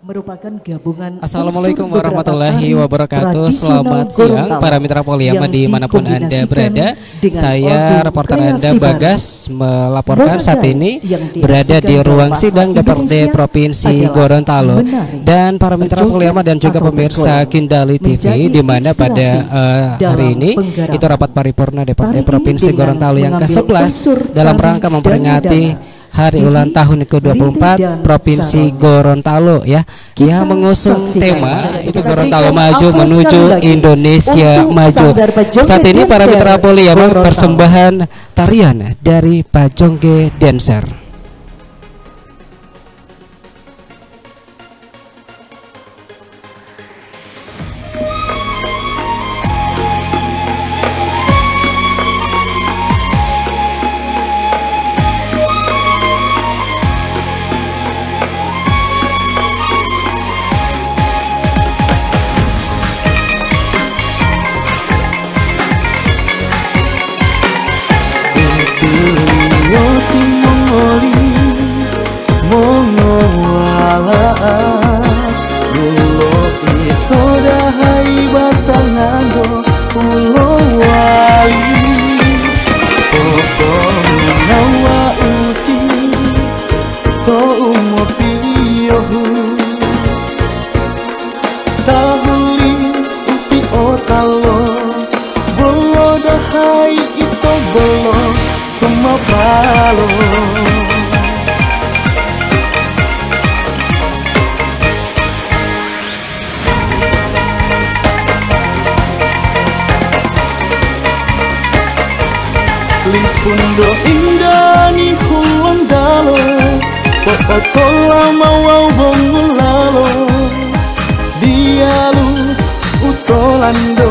merupakan gabungan. Assalamualaikum warahmatullahi wabarakatuh. Selamat siang para mitra Polyaman dimanapun Anda berada. Saya reporter Anda Bagas melaporkan saat ini berada di ruang sidang DPRD Provinsi Gorontalo. Dan para mitra Polyaman dan juga pemirsa Kindali TV, di mana pada hari ini itu rapat paripurna DPRD Provinsi Gorontalo yang ke-11 dalam rangka memperingati hari ulang tahun ke-24 Provinsi Gorontalo ya. Dia mengusung tema itu Gorontalo Maju Menuju Indonesia Maju. Saat ini para mitra Polyaman persembahan tarian dari Pajongge Dancer. Lipundo indah ni Gorontalo, potola mau bongulalo, dialu utolando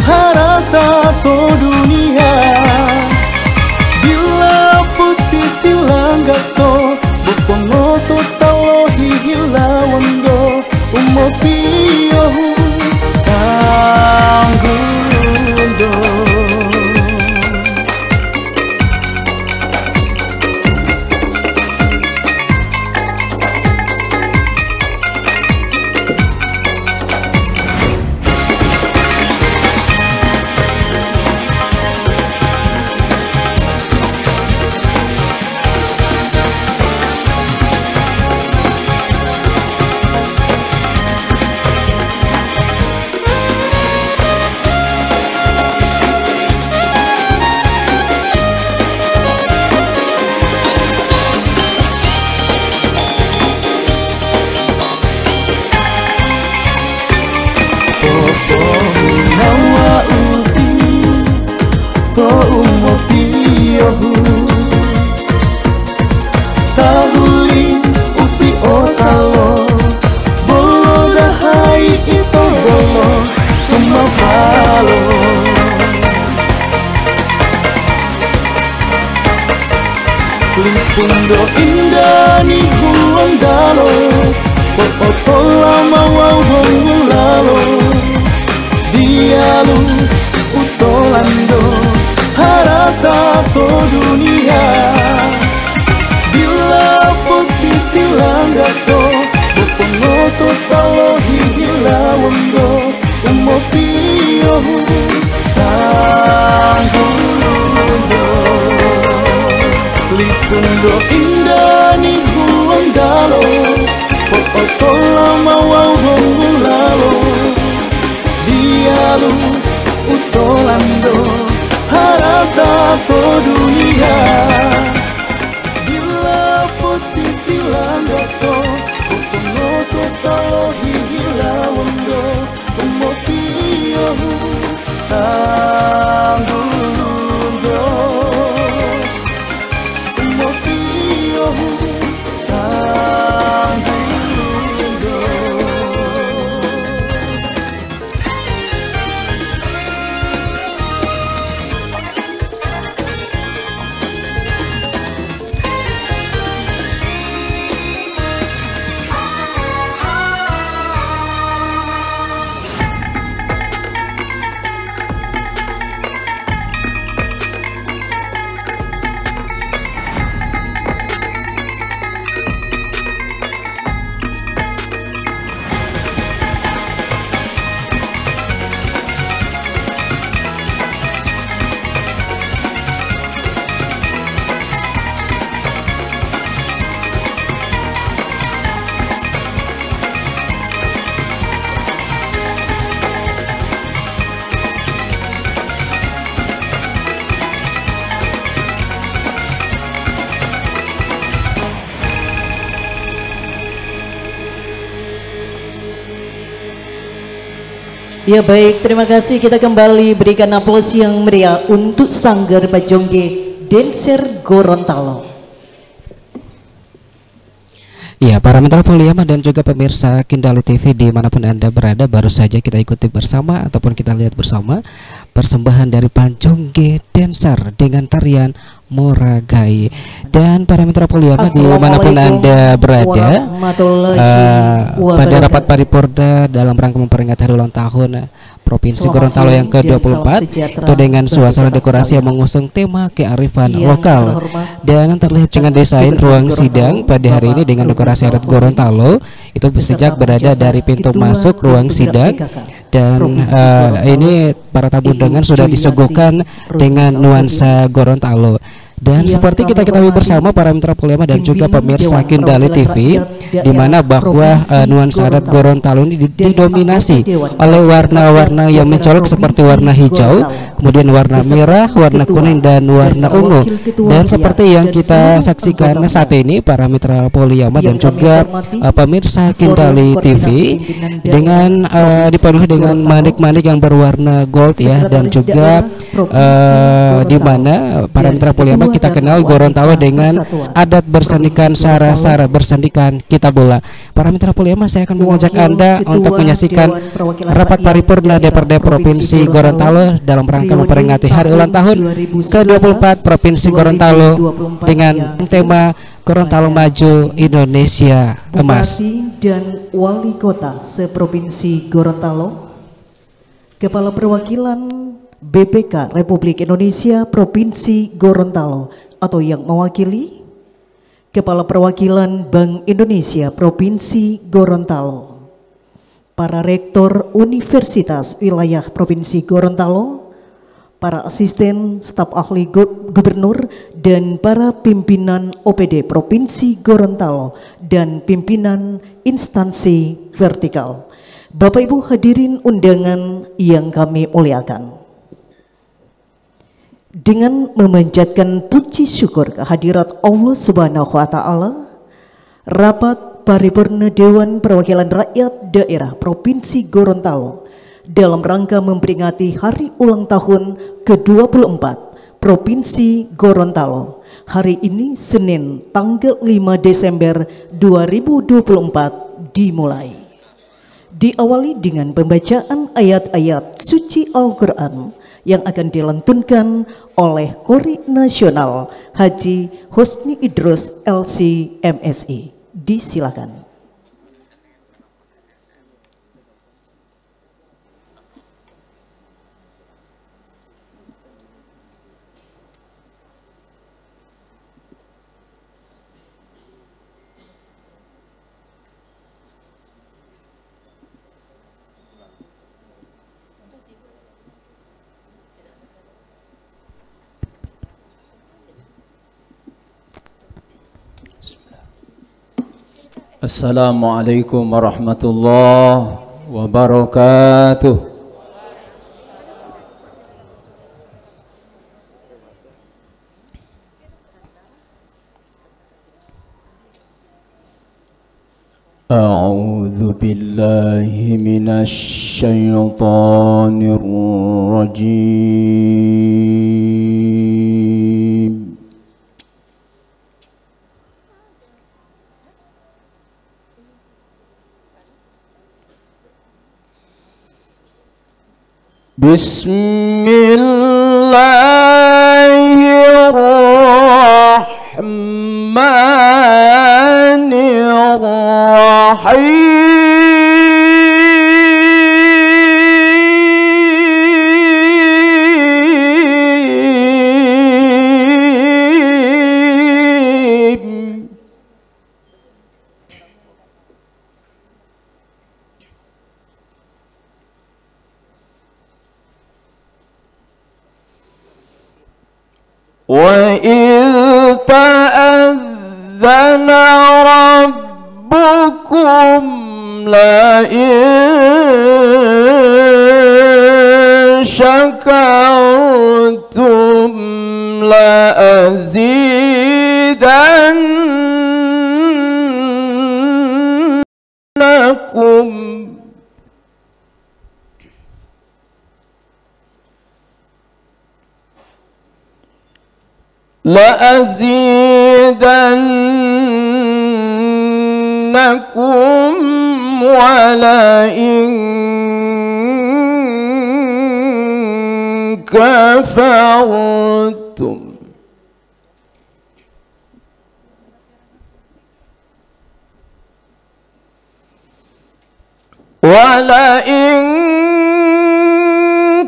harata to dunia, bila putih tilanggato, bopongoto talo hihilawando, umopio tanggundo. Tahuli upi otalo, bolo dahai ito bolo, tumapalo. Lipundo indah ni Gorontalo, potola mau bongulalo, dialu utolando harata to dunia, bila putih tilanggato, bopongoto talo hihilawando, umopio tanggundo. Lipundo indah ni Gorontalo, potola mau bongulalo, dialu utolando harata to dunia, bila putih tilanggato, bopongoto talo hihilawando, umopio tanggundo, umopio Ya baik, terima kasih. Kita kembali berikan aplaus yang meriah untuk Sanggar Pajongge Dancer Gorontalo. Ya, para mitra Poliama dan juga pemirsa Kindali TV dimanapun Anda berada, baru saja kita ikuti bersama ataupun kita lihat bersama persembahan dari Pajongge Dancer dengan tarian Moragai. Dan para mitra Poliama dimanapun Anda berada, pada rapat paripurna dalam rangka memperingati hari ulang tahun Provinsi Gorontalo yang ke-24 itu dengan suasana dekorasi yang mengusung tema kearifan lokal dan terlihat dengan desain ruang sidang pada hari ini dengan dekorasi adat Gorontalo itu sejak berada dari pintu masuk ruang sidang dan ini para tamu undangan sudah disuguhkan dengan nuansa Gorontalo. Dan seperti kita ketahui bersama para mitra Poliama dan juga pemirsa Kindali TV, di mana bahwa nuansa adat Gorontalo ini didominasi oleh warna-warna yang mencolok seperti warna hijau, kemudian warna merah, warna kuning dan warna ungu. Dan seperti yang kita saksikan saat ini para mitra Poliama dan juga pemirsa Kindali TV dengan dipenuhi dengan manik-manik yang berwarna gold ya, dan juga di mana para mitra Poliama kita kenal Gorontalo dengan adat bersandikan sara-sara, bersandikan kita bola. Para mitra Poliama, saya akan mengajak Anda untuk menyaksikan rapat paripurna DPRD Provinsi Gorontalo dalam rangka memperingati hari ulang tahun ke-24 Provinsi Gorontalo dengan tema Gorontalo Maju, Indonesia Emas. Dan Wali Kota seprovinsi Gorontalo, Kepala Perwakilan BPK Republik Indonesia Provinsi Gorontalo atau yang mewakili, Kepala Perwakilan Bank Indonesia Provinsi Gorontalo, para Rektor Universitas Wilayah Provinsi Gorontalo, para asisten staf ahli gubernur dan para pimpinan OPD Provinsi Gorontalo dan pimpinan instansi vertikal. Bapak Ibu hadirin undangan yang kami muliakan, dengan memanjatkan puji syukur kehadirat Allah Subhanahu wa Ta'ala, rapat paripurna Dewan Perwakilan Rakyat Daerah Provinsi Gorontalo dalam rangka memperingati hari ulang tahun ke-24 Provinsi Gorontalo hari ini Senin tanggal 5 Desember 2024 dimulai. Diawali dengan pembacaan ayat-ayat suci Al-Quran yang akan dilantunkan oleh Qori Nasional Haji Husni Idrus LC MSI. Disilakan. Assalamualaikum warahmatullahi wabarakatuh. A'udzu billahi minasy syaithanir rajim. Bismillahirrahmanirrahim. وَإِذْ تَأَذَّنَ رَبُّكُمْ لَئِن شَكَرْتُمْ لَأَزِيدَنَّكُمْ. لأزيدنكم ولئن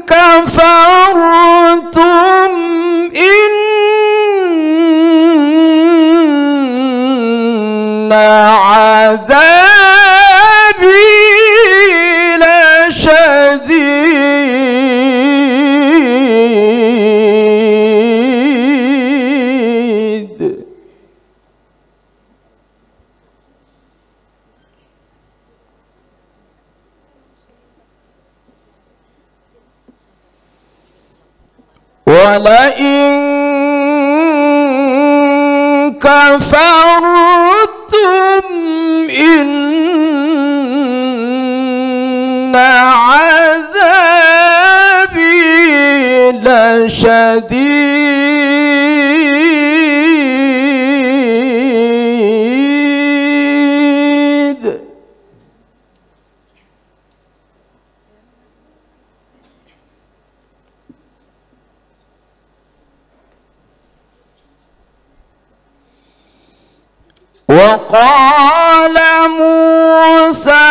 كفرتم إن عذابي لشديد ولئن كفرتم إن عذابي لشديد وقال موسى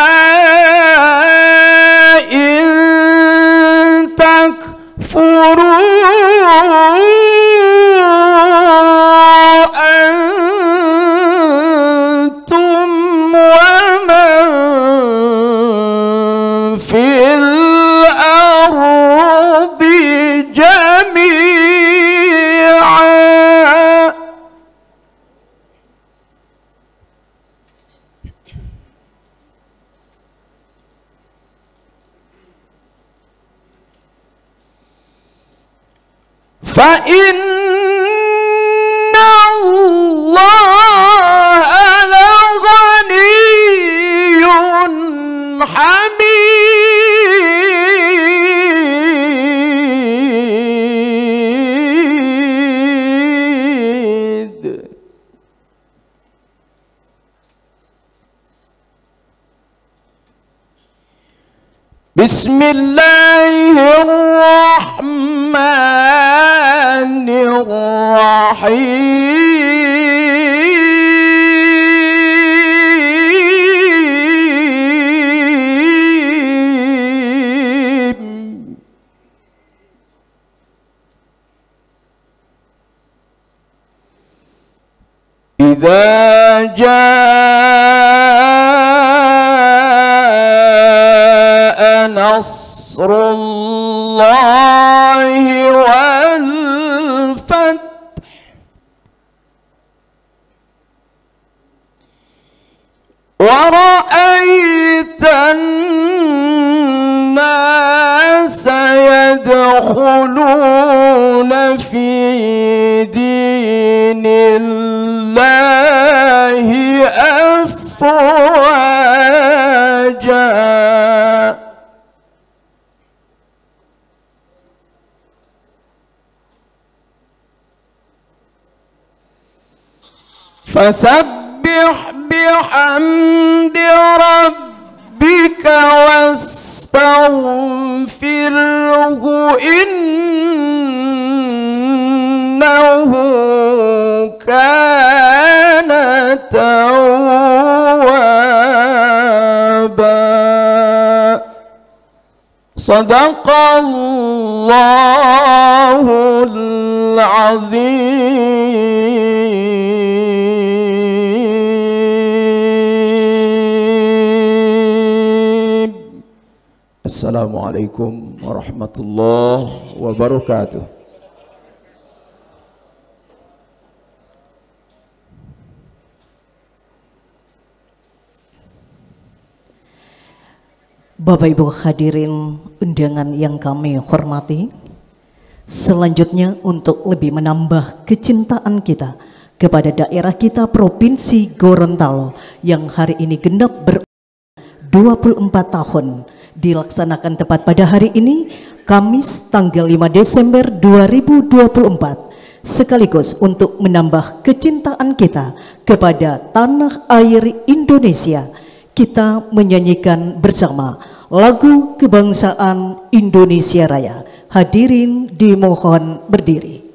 إن تكفروا أنتم ومن في الأرض جميعا فإن الله لغني حميد بسم الله الرحمن الرحيم إذا جاء نصر الله والفتح ورأيت الناس يدخلون في دين الله أفواجا فسبح بحمد ربك واستغفره إنه كان توابا صدق الله العظيم. السلام عليكم ورحمة الله وبركاته. Bapak Ibu hadirin undangan yang kami hormati, selanjutnya untuk lebih menambah kecintaan kita kepada daerah kita Provinsi Gorontalo yang hari ini genap 24 tahun dilaksanakan tepat pada hari ini Kamis tanggal 5 Desember 2024 sekaligus untuk menambah kecintaan kita kepada tanah air Indonesia. Kita menyanyikan bersama lagu kebangsaan Indonesia Raya. Hadirin dimohon berdiri.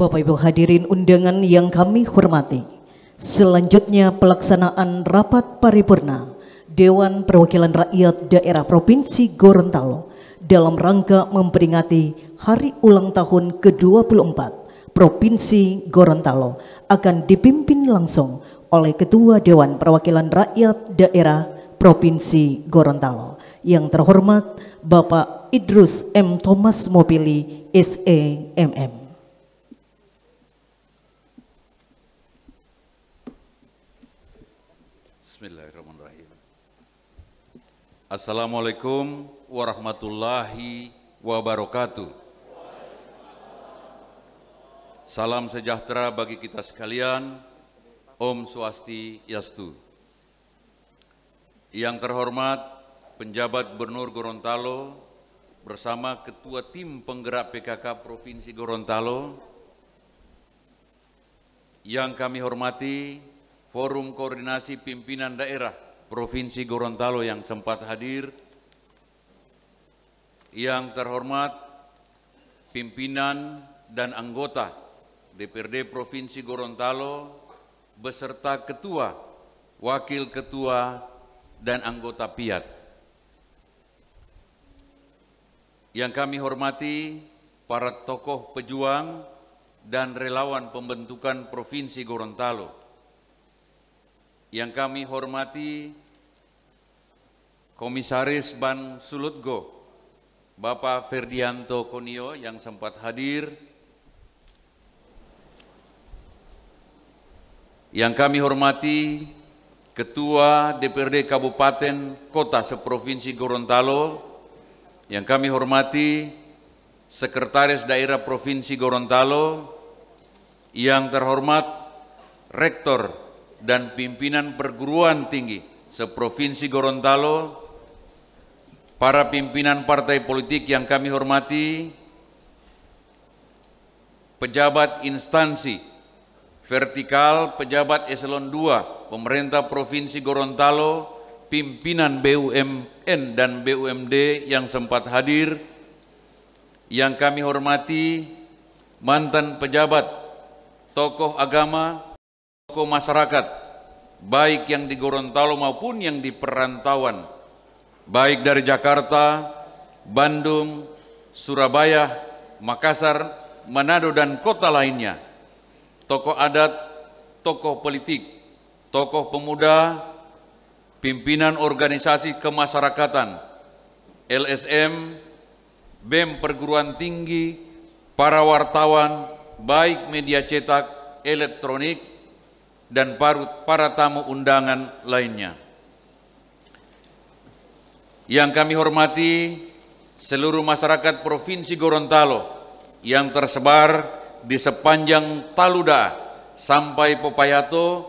Bapak Ibu hadirin undangan yang kami hormati, selanjutnya pelaksanaan rapat paripurna Dewan Perwakilan Rakyat Daerah Provinsi Gorontalo dalam rangka memperingati Hari Ulang Tahun ke-24 Provinsi Gorontalo akan dipimpin langsung oleh Ketua Dewan Perwakilan Rakyat Daerah Provinsi Gorontalo yang terhormat Bapak Idrus M. Thomas Mopili SEMM. Bismillahirrahmanirrahim. Assalamualaikum warahmatullahi wabarakatuh. Salam sejahtera bagi kita sekalian. Om Swastiastu. Yang terhormat penjabat Gubernur Gorontalo bersama Ketua Tim Penggerak PKK Provinsi Gorontalo. Yang kami hormati Forum Koordinasi Pimpinan Daerah Provinsi Gorontalo yang sempat hadir. Yang terhormat pimpinan dan anggota DPRD Provinsi Gorontalo beserta ketua, wakil ketua, dan anggota PIAT. Yang kami hormati para tokoh pejuang dan relawan pembentukan Provinsi Gorontalo. Yang kami hormati Komisaris Ban Sulutgo, Bapak Ferdianto Konio yang sempat hadir. Yang kami hormati Ketua DPRD Kabupaten Kota seprovinsi Gorontalo. Yang kami hormati Sekretaris Daerah Provinsi Gorontalo. Yang terhormat Rektor dan pimpinan perguruan tinggi seprovinsi Gorontalo, para pimpinan partai politik yang kami hormati, pejabat instansi vertikal, pejabat eselon 2 pemerintah Provinsi Gorontalo, pimpinan BUMN dan BUMD yang sempat hadir, yang kami hormati mantan pejabat, tokoh agama, tokoh masyarakat, baik yang di Gorontalo maupun yang di perantauan, baik dari Jakarta, Bandung, Surabaya, Makassar, Manado, dan kota lainnya, tokoh adat, tokoh politik, tokoh pemuda, pimpinan organisasi kemasyarakatan, LSM, BEM perguruan tinggi, para wartawan, baik media cetak, elektronik, dan para tamu undangan lainnya. Yang kami hormati seluruh masyarakat Provinsi Gorontalo yang tersebar di sepanjang Taluda sampai Popayato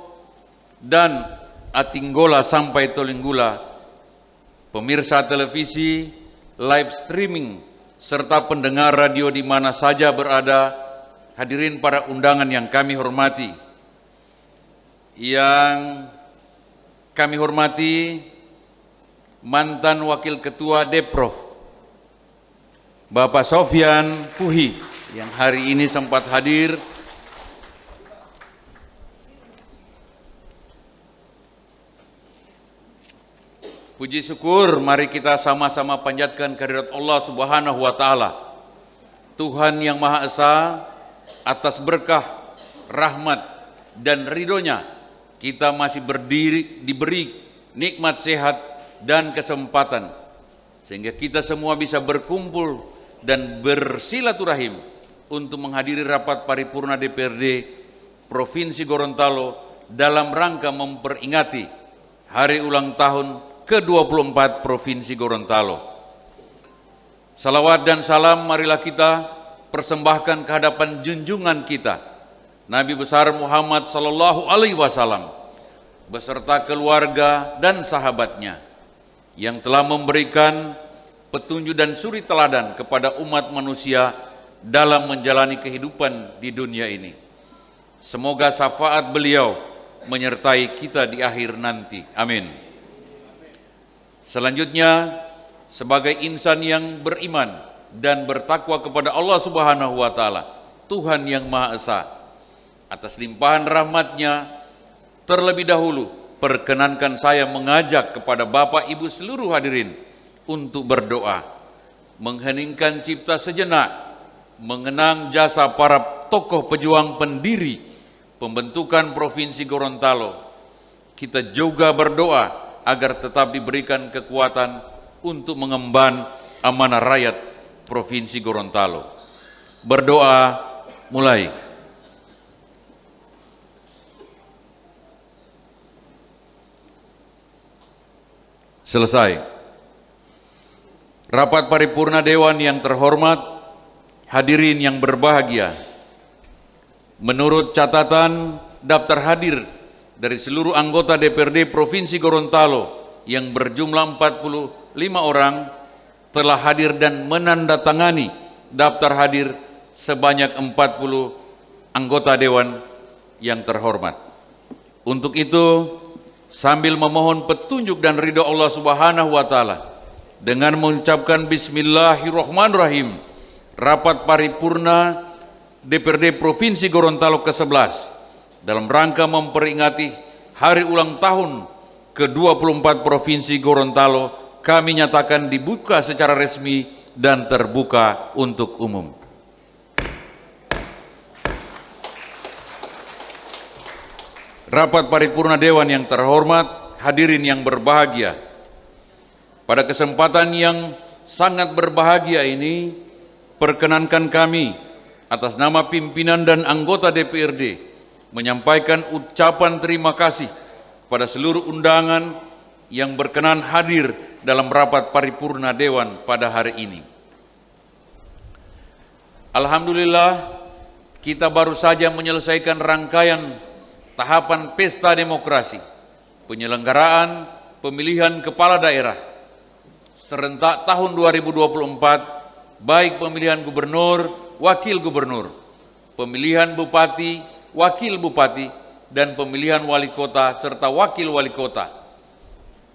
dan Atinggola sampai Tolinggula, pemirsa televisi, live streaming, serta pendengar radio di mana saja berada, hadirin para undangan yang kami hormati. Yang kami hormati mantan Wakil Ketua Deprov, Bapak Sofyan Puhi, yang hari ini sempat hadir. Puji syukur, mari kita sama-sama panjatkan kehadirat Allah Subhanahu wa Ta'ala, Tuhan yang Maha Esa, atas berkah, rahmat, dan ridhonya kita masih diberi nikmat sehat dan kesempatan, sehingga kita semua bisa berkumpul dan bersilaturahim untuk menghadiri rapat paripurna DPRD Provinsi Gorontalo dalam rangka memperingati hari ulang tahun ke-24 Provinsi Gorontalo. Salawat dan salam marilah kita persembahkan kehadapan junjungan kita, Nabi besar Muhammad sallallahu alaihi wasallam beserta keluarga dan sahabatnya yang telah memberikan petunjuk dan suri teladan kepada umat manusia dalam menjalani kehidupan di dunia ini. Semoga syafaat beliau menyertai kita di akhir nanti. Amin. Selanjutnya, sebagai insan yang beriman dan bertakwa kepada Allah Subhanahu wa Ta'ala, Tuhan yang Maha Esa, atas limpahan rahmatnya, terlebih dahulu perkenankan saya mengajak kepada Bapak Ibu seluruh hadirin untuk berdoa, mengheningkan cipta sejenak, mengenang jasa para tokoh pejuang pendiri pembentukan Provinsi Gorontalo. Kita juga berdoa agar tetap diberikan kekuatan untuk mengemban amanah rakyat Provinsi Gorontalo. Berdoa mulai. Selesai. Rapat paripurna Dewan yang terhormat, hadirin yang berbahagia. Menurut catatan daftar hadir dari seluruh anggota DPRD Provinsi Gorontalo yang berjumlah 45 orang telah hadir dan menandatangani daftar hadir sebanyak 40 anggota Dewan yang terhormat. Untuk itu, sambil memohon petunjuk dan ridho Allah Subhanahu wa Ta'ala, dengan mengucapkan Bismillahirrahmanirrahim, rapat paripurna DPRD Provinsi Gorontalo ke-11 dalam rangka memperingati hari ulang tahun ke-24 Provinsi Gorontalo kami nyatakan dibuka secara resmi dan terbuka untuk umum. Rapat paripurna Dewan yang terhormat, hadirin yang berbahagia, pada kesempatan yang sangat berbahagia ini, perkenankan kami atas nama pimpinan dan anggota DPRD menyampaikan ucapan terima kasih pada seluruh undangan yang berkenan hadir dalam rapat paripurna Dewan pada hari ini. Alhamdulillah, kita baru saja menyelesaikan rangkaian tahapan pesta demokrasi, penyelenggaraan pemilihan kepala daerah serentak tahun 2024, baik pemilihan gubernur, wakil gubernur, pemilihan bupati, wakil bupati, dan pemilihan wali kota serta wakil wali kota.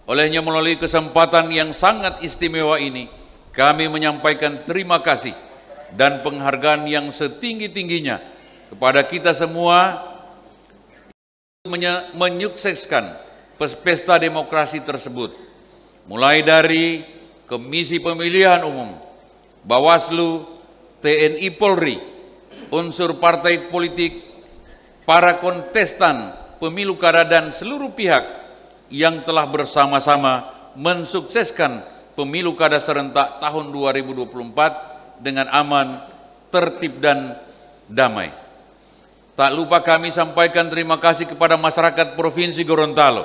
Olehnya, melalui kesempatan yang sangat istimewa ini, kami menyampaikan terima kasih dan penghargaan yang setinggi-tingginya kepada kita semua menyukseskan pesta demokrasi tersebut, mulai dari Komisi Pemilihan Umum, Bawaslu, TNI Polri, unsur partai politik, para kontestan pemilu kada dan seluruh pihak yang telah bersama-sama mensukseskan pemilu kada serentak tahun 2024 dengan aman, tertib dan damai. Tak lupa kami sampaikan terima kasih kepada masyarakat Provinsi Gorontalo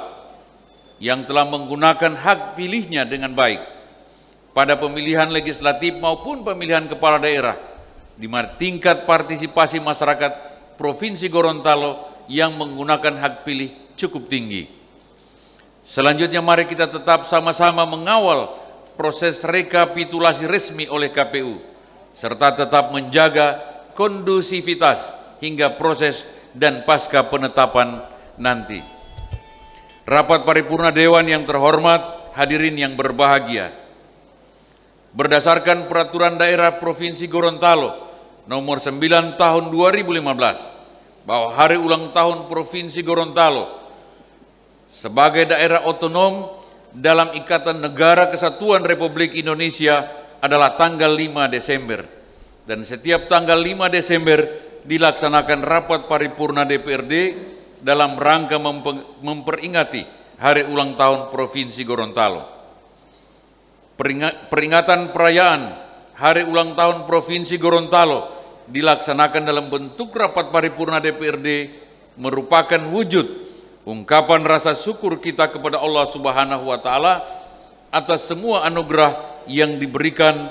yang telah menggunakan hak pilihnya dengan baik pada pemilihan legislatif maupun pemilihan kepala daerah, di mana tingkat partisipasi masyarakat Provinsi Gorontalo yang menggunakan hak pilih cukup tinggi. Selanjutnya mari kita tetap sama-sama mengawal proses rekapitulasi resmi oleh KPU, serta tetap menjaga kondusivitas hingga proses dan pasca penetapan nanti. Rapat paripurna Dewan yang terhormat, hadirin yang berbahagia, berdasarkan Peraturan Daerah Provinsi Gorontalo nomor 9 tahun 2015 bahwa hari ulang tahun Provinsi Gorontalo sebagai daerah otonom dalam Ikatan Negara Kesatuan Republik Indonesia adalah tanggal 5 Desember. Dan setiap tanggal 5 Desember dilaksanakan rapat paripurna DPRD dalam rangka memperingati hari ulang tahun Provinsi Gorontalo. Peringatan perayaan hari ulang tahun Provinsi Gorontalo dilaksanakan dalam bentuk rapat paripurna DPRD merupakan wujud ungkapan rasa syukur kita kepada Allah Subhanahu wa Ta'ala atas semua anugerah yang diberikan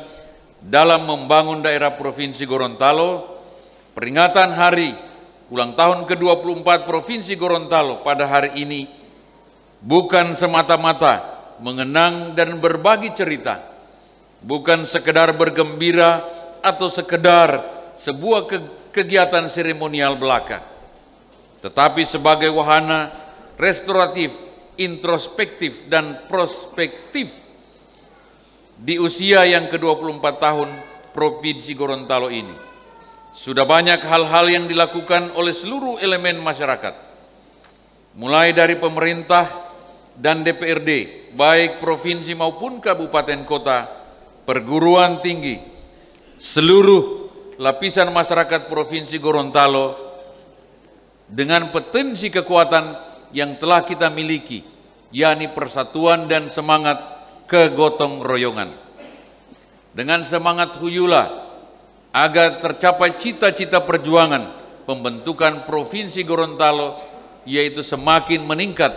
dalam membangun daerah Provinsi Gorontalo. Peringatan hari ulang tahun ke-24 Provinsi Gorontalo pada hari ini bukan semata-mata mengenang dan berbagi cerita, bukan sekedar bergembira atau sekedar sebuah kegiatan seremonial belaka, tetapi sebagai wahana restoratif, introspektif, dan prospektif di usia yang ke-24 tahun Provinsi Gorontalo ini. Sudah banyak hal-hal yang dilakukan oleh seluruh elemen masyarakat, mulai dari pemerintah dan DPRD, baik provinsi maupun kabupaten kota, perguruan tinggi, seluruh lapisan masyarakat Provinsi Gorontalo dengan potensi kekuatan yang telah kita miliki, yakni persatuan dan semangat kegotong royongan. Dengan semangat huyula agar tercapai cita-cita perjuangan pembentukan Provinsi Gorontalo, yaitu semakin meningkat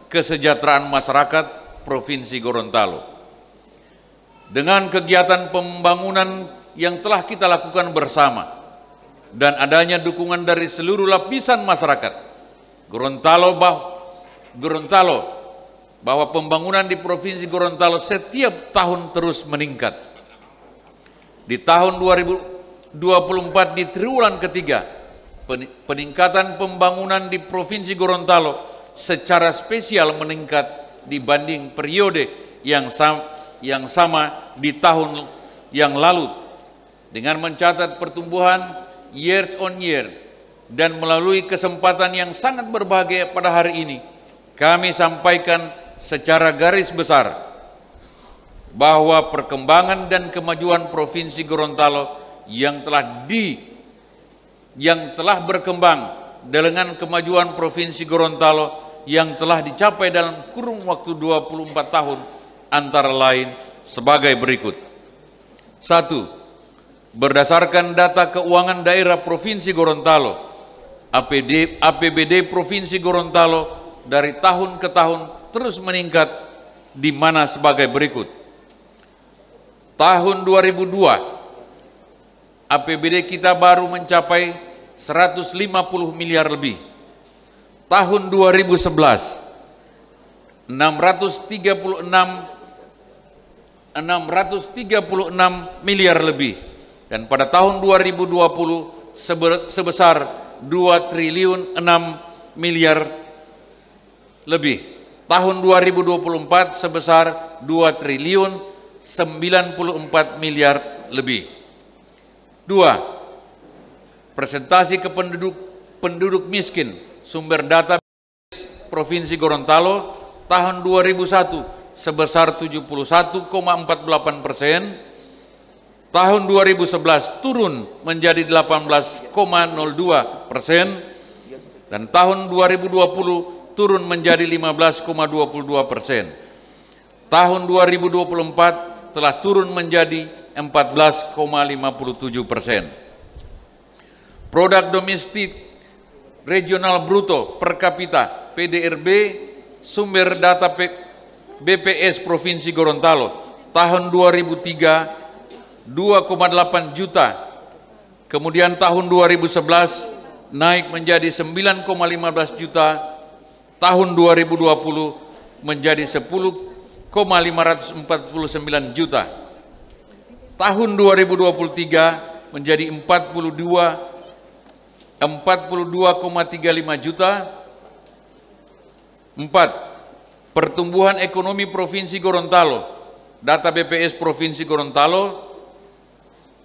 kesejahteraan masyarakat Provinsi Gorontalo. Dengan kegiatan pembangunan yang telah kita lakukan bersama dan adanya dukungan dari seluruh lapisan masyarakat Gorontalo, bahwa pembangunan di Provinsi Gorontalo setiap tahun terus meningkat. Di tahun 2024 di triwulan ketiga, peningkatan pembangunan di Provinsi Gorontalo secara spesial meningkat dibanding periode yang sama di tahun yang lalu, dengan mencatat pertumbuhan years on year. Dan melalui kesempatan yang sangat berbahagia pada hari ini, kami sampaikan secara garis besar bahwa perkembangan dan kemajuan Provinsi Gorontalo yang telah berkembang dengan kemajuan Provinsi Gorontalo yang telah dicapai dalam kurun waktu 24 tahun antara lain sebagai berikut. 1. Berdasarkan data keuangan daerah Provinsi Gorontalo, APBD Provinsi Gorontalo dari tahun ke tahun terus meningkat, di mana sebagai berikut. Tahun 2002 APBD kita baru mencapai 150 miliar lebih. Tahun 2011 636 miliar lebih, dan pada tahun 2020 sebesar 2 triliun 6 miliar lebih. Tahun 2024 sebesar 2 triliun 94 miliar lebih. 2. Presentasi ke penduduk miskin, sumber data Provinsi Gorontalo tahun 2001 sebesar 71,48%, tahun 2011 turun menjadi 18,02%, dan tahun 2020 turun menjadi 15,22%. Tahun 2024 telah turun menjadi 14,57%. Produk domestik regional bruto per kapita PDRB sumber data BPS Provinsi Gorontalo tahun 2003 2,8 juta, kemudian tahun 2011 naik menjadi 9,15 juta, tahun 2020 menjadi 10,549 juta, tahun 2023 menjadi 42,35 juta. 4. Pertumbuhan ekonomi Provinsi Gorontalo, data BPS Provinsi Gorontalo,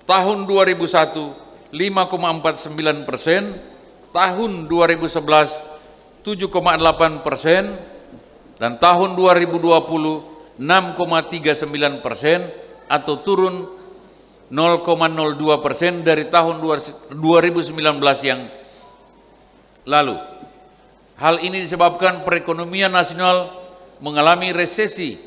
tahun 2001 5,49%, tahun 2011 7,8%, dan tahun 2020 6,39%, atau turun 0,02% dari tahun 2019 yang lalu. Hal ini disebabkan perekonomian nasional mengalami resesi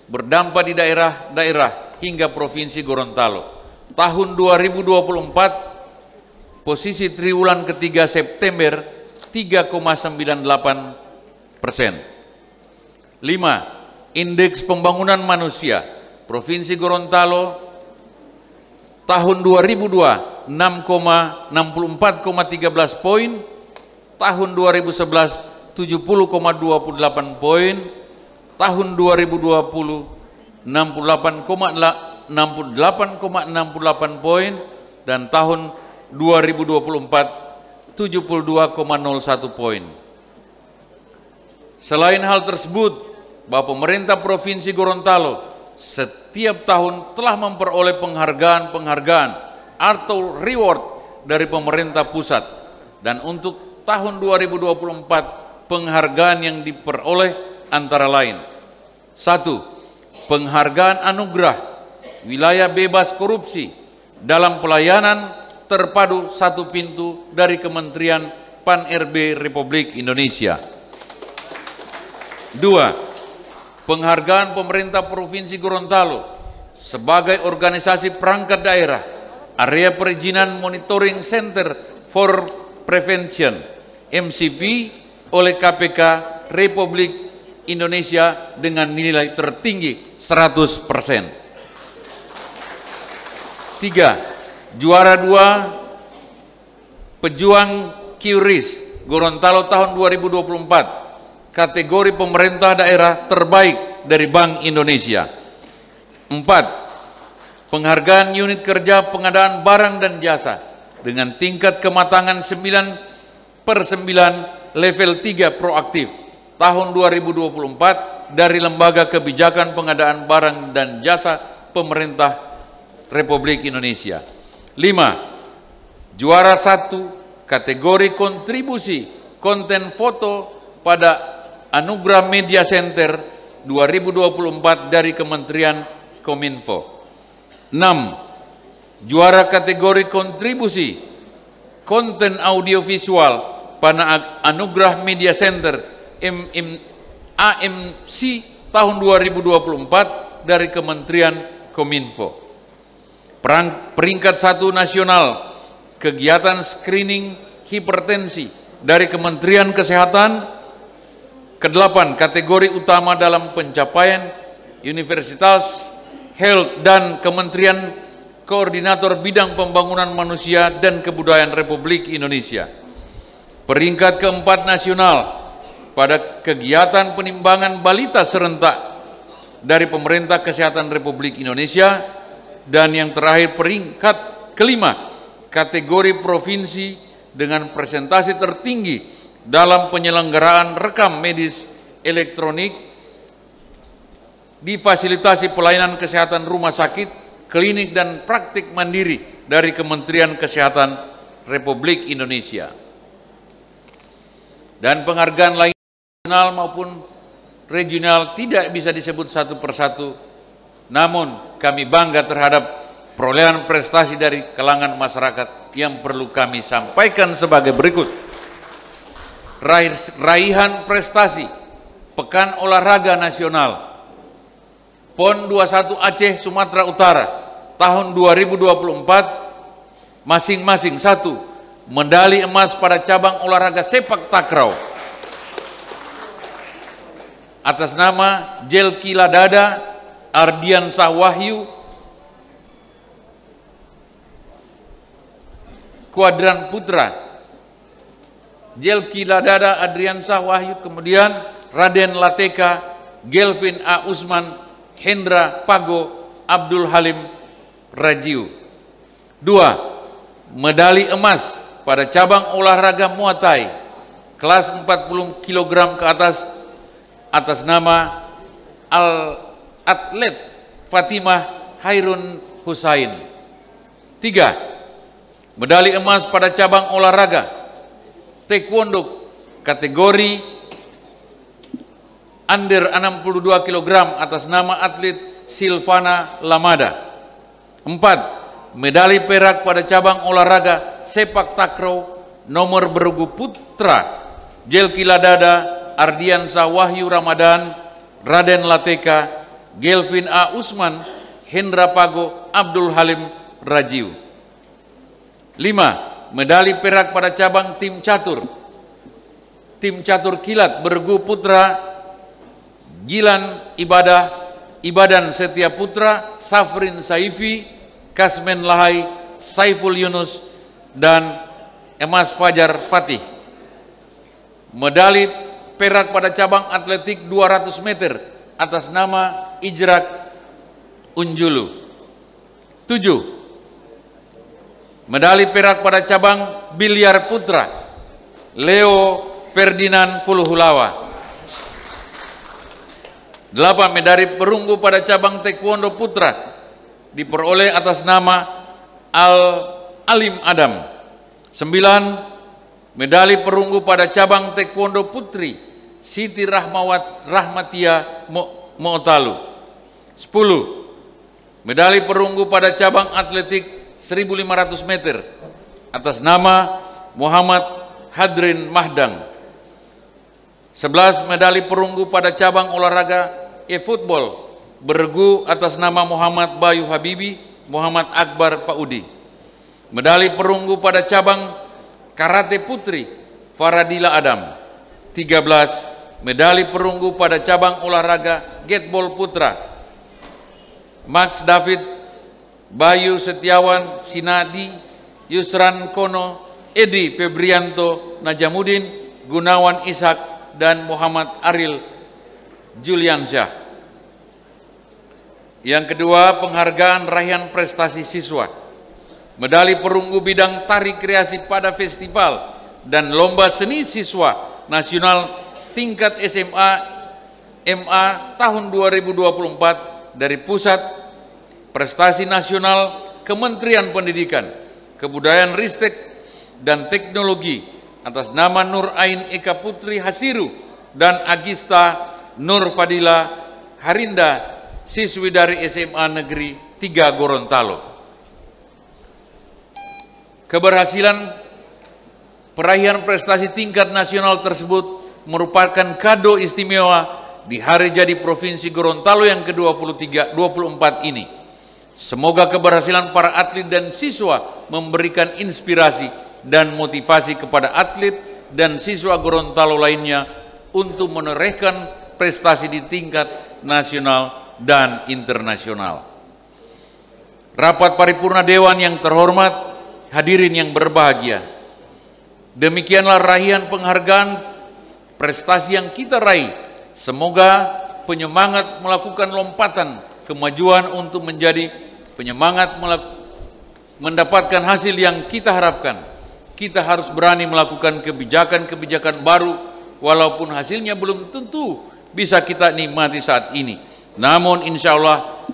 berdampak di daerah-daerah hingga Provinsi Gorontalo. Tahun 2024 posisi triwulan ketiga September 3,98%. 5. Indeks pembangunan manusia Provinsi Gorontalo tahun 2002 6,64,13 poin, tahun 2011 70,28 poin, tahun 2020 68,68 poin, dan tahun 2024 72,01 poin. Selain hal tersebut, bahwa pemerintah Provinsi Gorontalo setiap tahun telah memperoleh penghargaan atau reward dari pemerintah pusat, dan untuk tahun 2024 penghargaan yang diperoleh antara lain: 1. Penghargaan anugerah wilayah bebas korupsi dalam pelayanan terpadu satu pintu dari Kementerian Pan-RB Republik Indonesia. 2. Penghargaan pemerintah Provinsi Gorontalo sebagai organisasi perangkat daerah Area Perizinan Monitoring Center for Prevention MCP oleh KPK Republik Indonesia dengan nilai tertinggi 100%. 3. Juara 2 Pejuang QRIS Gorontalo tahun 2024 kategori pemerintah daerah terbaik dari Bank Indonesia. 4. Penghargaan unit kerja pengadaan barang dan jasa dengan tingkat kematangan 9/9 level 3 proaktif tahun 2024 dari Lembaga Kebijakan Pengadaan Barang dan Jasa Pemerintah Republik Indonesia. 5. Juara 1 kategori kontribusi konten foto pada Anugerah Media Center 2024 dari Kementerian Kominfo. 6. Juara kategori kontribusi konten audiovisual pada Anugerah Media Center AMC tahun 2024 dari Kementerian Kominfo. Peringkat 1 nasional kegiatan screening hipertensi dari Kementerian Kesehatan. Ke-8 kategori utama dalam pencapaian Universitas Health dan Kementerian Koordinator Bidang Pembangunan Manusia dan Kebudayaan Republik Indonesia. Peringkat ke-4 nasional pada kegiatan penimbangan balita serentak dari Pemerintah Kesehatan Republik Indonesia. Dan yang terakhir peringkat ke-5 kategori provinsi dengan presentasi tertinggi dalam penyelenggaraan rekam medis elektronik difasilitasi pelayanan kesehatan rumah sakit, klinik, dan praktik mandiri dari Kementerian Kesehatan Republik Indonesia. Dan penghargaan lain nasional maupun regional tidak bisa disebut satu persatu, namun kami bangga terhadap perolehan prestasi dari kalangan masyarakat yang perlu kami sampaikan sebagai berikut. Raihan prestasi Pekan Olahraga Nasional PON 21 Aceh Sumatera Utara tahun 2024 masing-masing 1 medali emas pada cabang olahraga sepak takraw atas nama Jelki Ladada Ardian Sahwahyu kuadran putra, Jelki Ladada Adrian Sahwahyu, kemudian Raden Lateka Gelvin A. Usman Hendra Pago Abdul Halim Rajiu. 2. Medali emas pada cabang olahraga Muay Thai kelas 40 kg ke atas nama atlet Fatimah Hairun Husain. 3. Medali emas pada cabang olahraga Taekwondo kategori under 62 kg atas nama atlet Silvana Lamada. 4. Medali perak pada cabang olahraga sepak takraw nomor bergu putra Jelki Ladada Ardian Sahwahyu Ramadan Raden Lateka Gelvin A. Usman Hendra Pago Abdul Halim Rajiu. 5. Medali perak pada cabang tim catur kilat bergu putra Gilan Ibadan Setia Putra Safrin Saifi Kasmen Lahai Saiful Yunus dan emas Fajar Fatih. Medali perak pada cabang atletik 200 meter atas nama Ijrak Unjulu. 7. Medali perak pada cabang biliar putra Leo Ferdinand Puluhulawa. 8. Medali perunggu pada cabang taekwondo putra diperoleh atas nama Alim Adam. 9. Medali perunggu pada cabang taekwondo putri Siti Rahmatia Mo'talu. 10. Medali perunggu pada cabang atletik 1500 meter atas nama Muhammad Hadrin Mahdang. 11. Medali perunggu pada cabang olahraga e-football bergu atas nama Muhammad Bayu Habibi Muhammad Akbar Paudi. Medali perunggu pada cabang karate putri Faradila Adam. 13. Medali perunggu pada cabang olahraga gateball putra Max David Bayu Setiawan Sinadi Yusran Kono Edi Febrianto Najamuddin Gunawan Ishak dan Muhammad Aril Juliansyah. Yang kedua, penghargaan raihan prestasi siswa. Medali perunggu bidang tari kreasi pada festival dan lomba seni siswa nasional tingkat SMA MA tahun 2024 dari Pusat Prestasi Nasional Kementerian Pendidikan, Kebudayaan, Ristek dan Teknologi atas nama Nur Ain Eka Putri Hasiru dan Agista Nur Fadila Harinda, siswi dari SMA Negeri 3 Gorontalo. Keberhasilan peraihan prestasi tingkat nasional tersebut merupakan kado istimewa di Hari Jadi Provinsi Gorontalo yang ke-24 ini. Semoga keberhasilan para atlet dan siswa memberikan inspirasi dan motivasi kepada atlet dan siswa Gorontalo lainnya untuk menorehkan prestasi di tingkat nasional dan internasional. Rapat paripurna Dewan yang terhormat, hadirin yang berbahagia, demikianlah raihan penghargaan prestasi yang kita raih. Semoga penyemangat melakukan lompatan kemajuan untuk menjadi penyemangat mendapatkan hasil yang kita harapkan. Kita harus berani melakukan kebijakan-kebijakan baru walaupun hasilnya belum tentu bisa kita nikmati saat ini. Namun insya Allah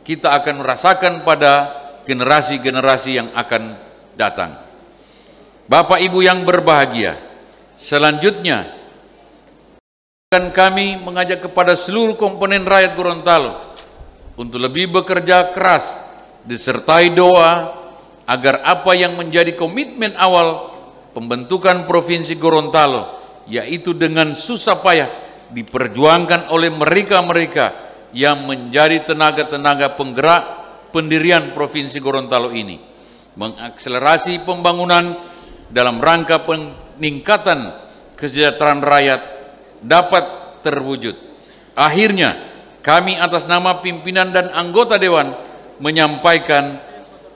kita akan merasakan pada generasi-generasi yang akan datang. Bapak Ibu yang berbahagia, selanjutnya kami mengajak kepada seluruh komponen rakyat Gorontalo untuk lebih bekerja keras disertai doa agar apa yang menjadi komitmen awal pembentukan Provinsi Gorontalo, yaitu dengan susah payah diperjuangkan oleh mereka-mereka yang menjadi tenaga-tenaga penggerak pendirian Provinsi Gorontalo ini, mengakselerasi pembangunan dalam rangka peningkatan kesejahteraan rakyat dapat terwujud. Akhirnya, kami atas nama pimpinan dan anggota Dewan menyampaikan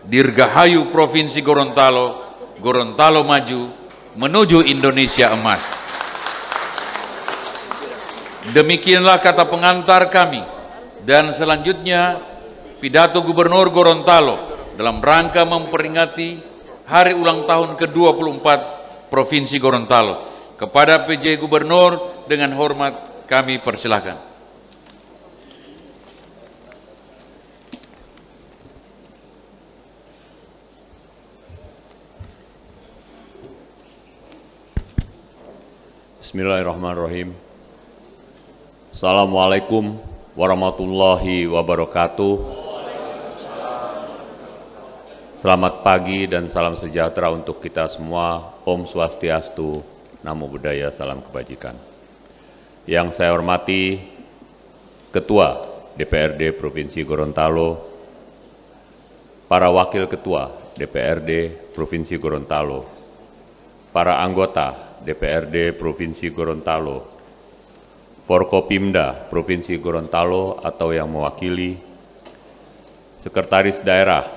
Dirgahayu Provinsi Gorontalo, Gorontalo maju menuju Indonesia emas. Demikianlah kata pengantar kami, dan selanjutnya pidato Gubernur Gorontalo dalam rangka memperingati hari ulang tahun ke-24 Provinsi Gorontalo. Kepada PJ Gubernur dengan hormat kami persilahkan. Bismillahirrahmanirrahim. Assalamualaikum warahmatullahi wabarakatuh. Selamat pagi dan salam sejahtera untuk kita semua. Om Swastiastu, Namo Buddhaya, salam kebajikan. Yang saya hormati Ketua DPRD Provinsi Gorontalo, para Wakil Ketua DPRD Provinsi Gorontalo, para anggota DPRD Provinsi Gorontalo, Forkopimda Provinsi Gorontalo atau yang mewakili, Sekretaris Daerah,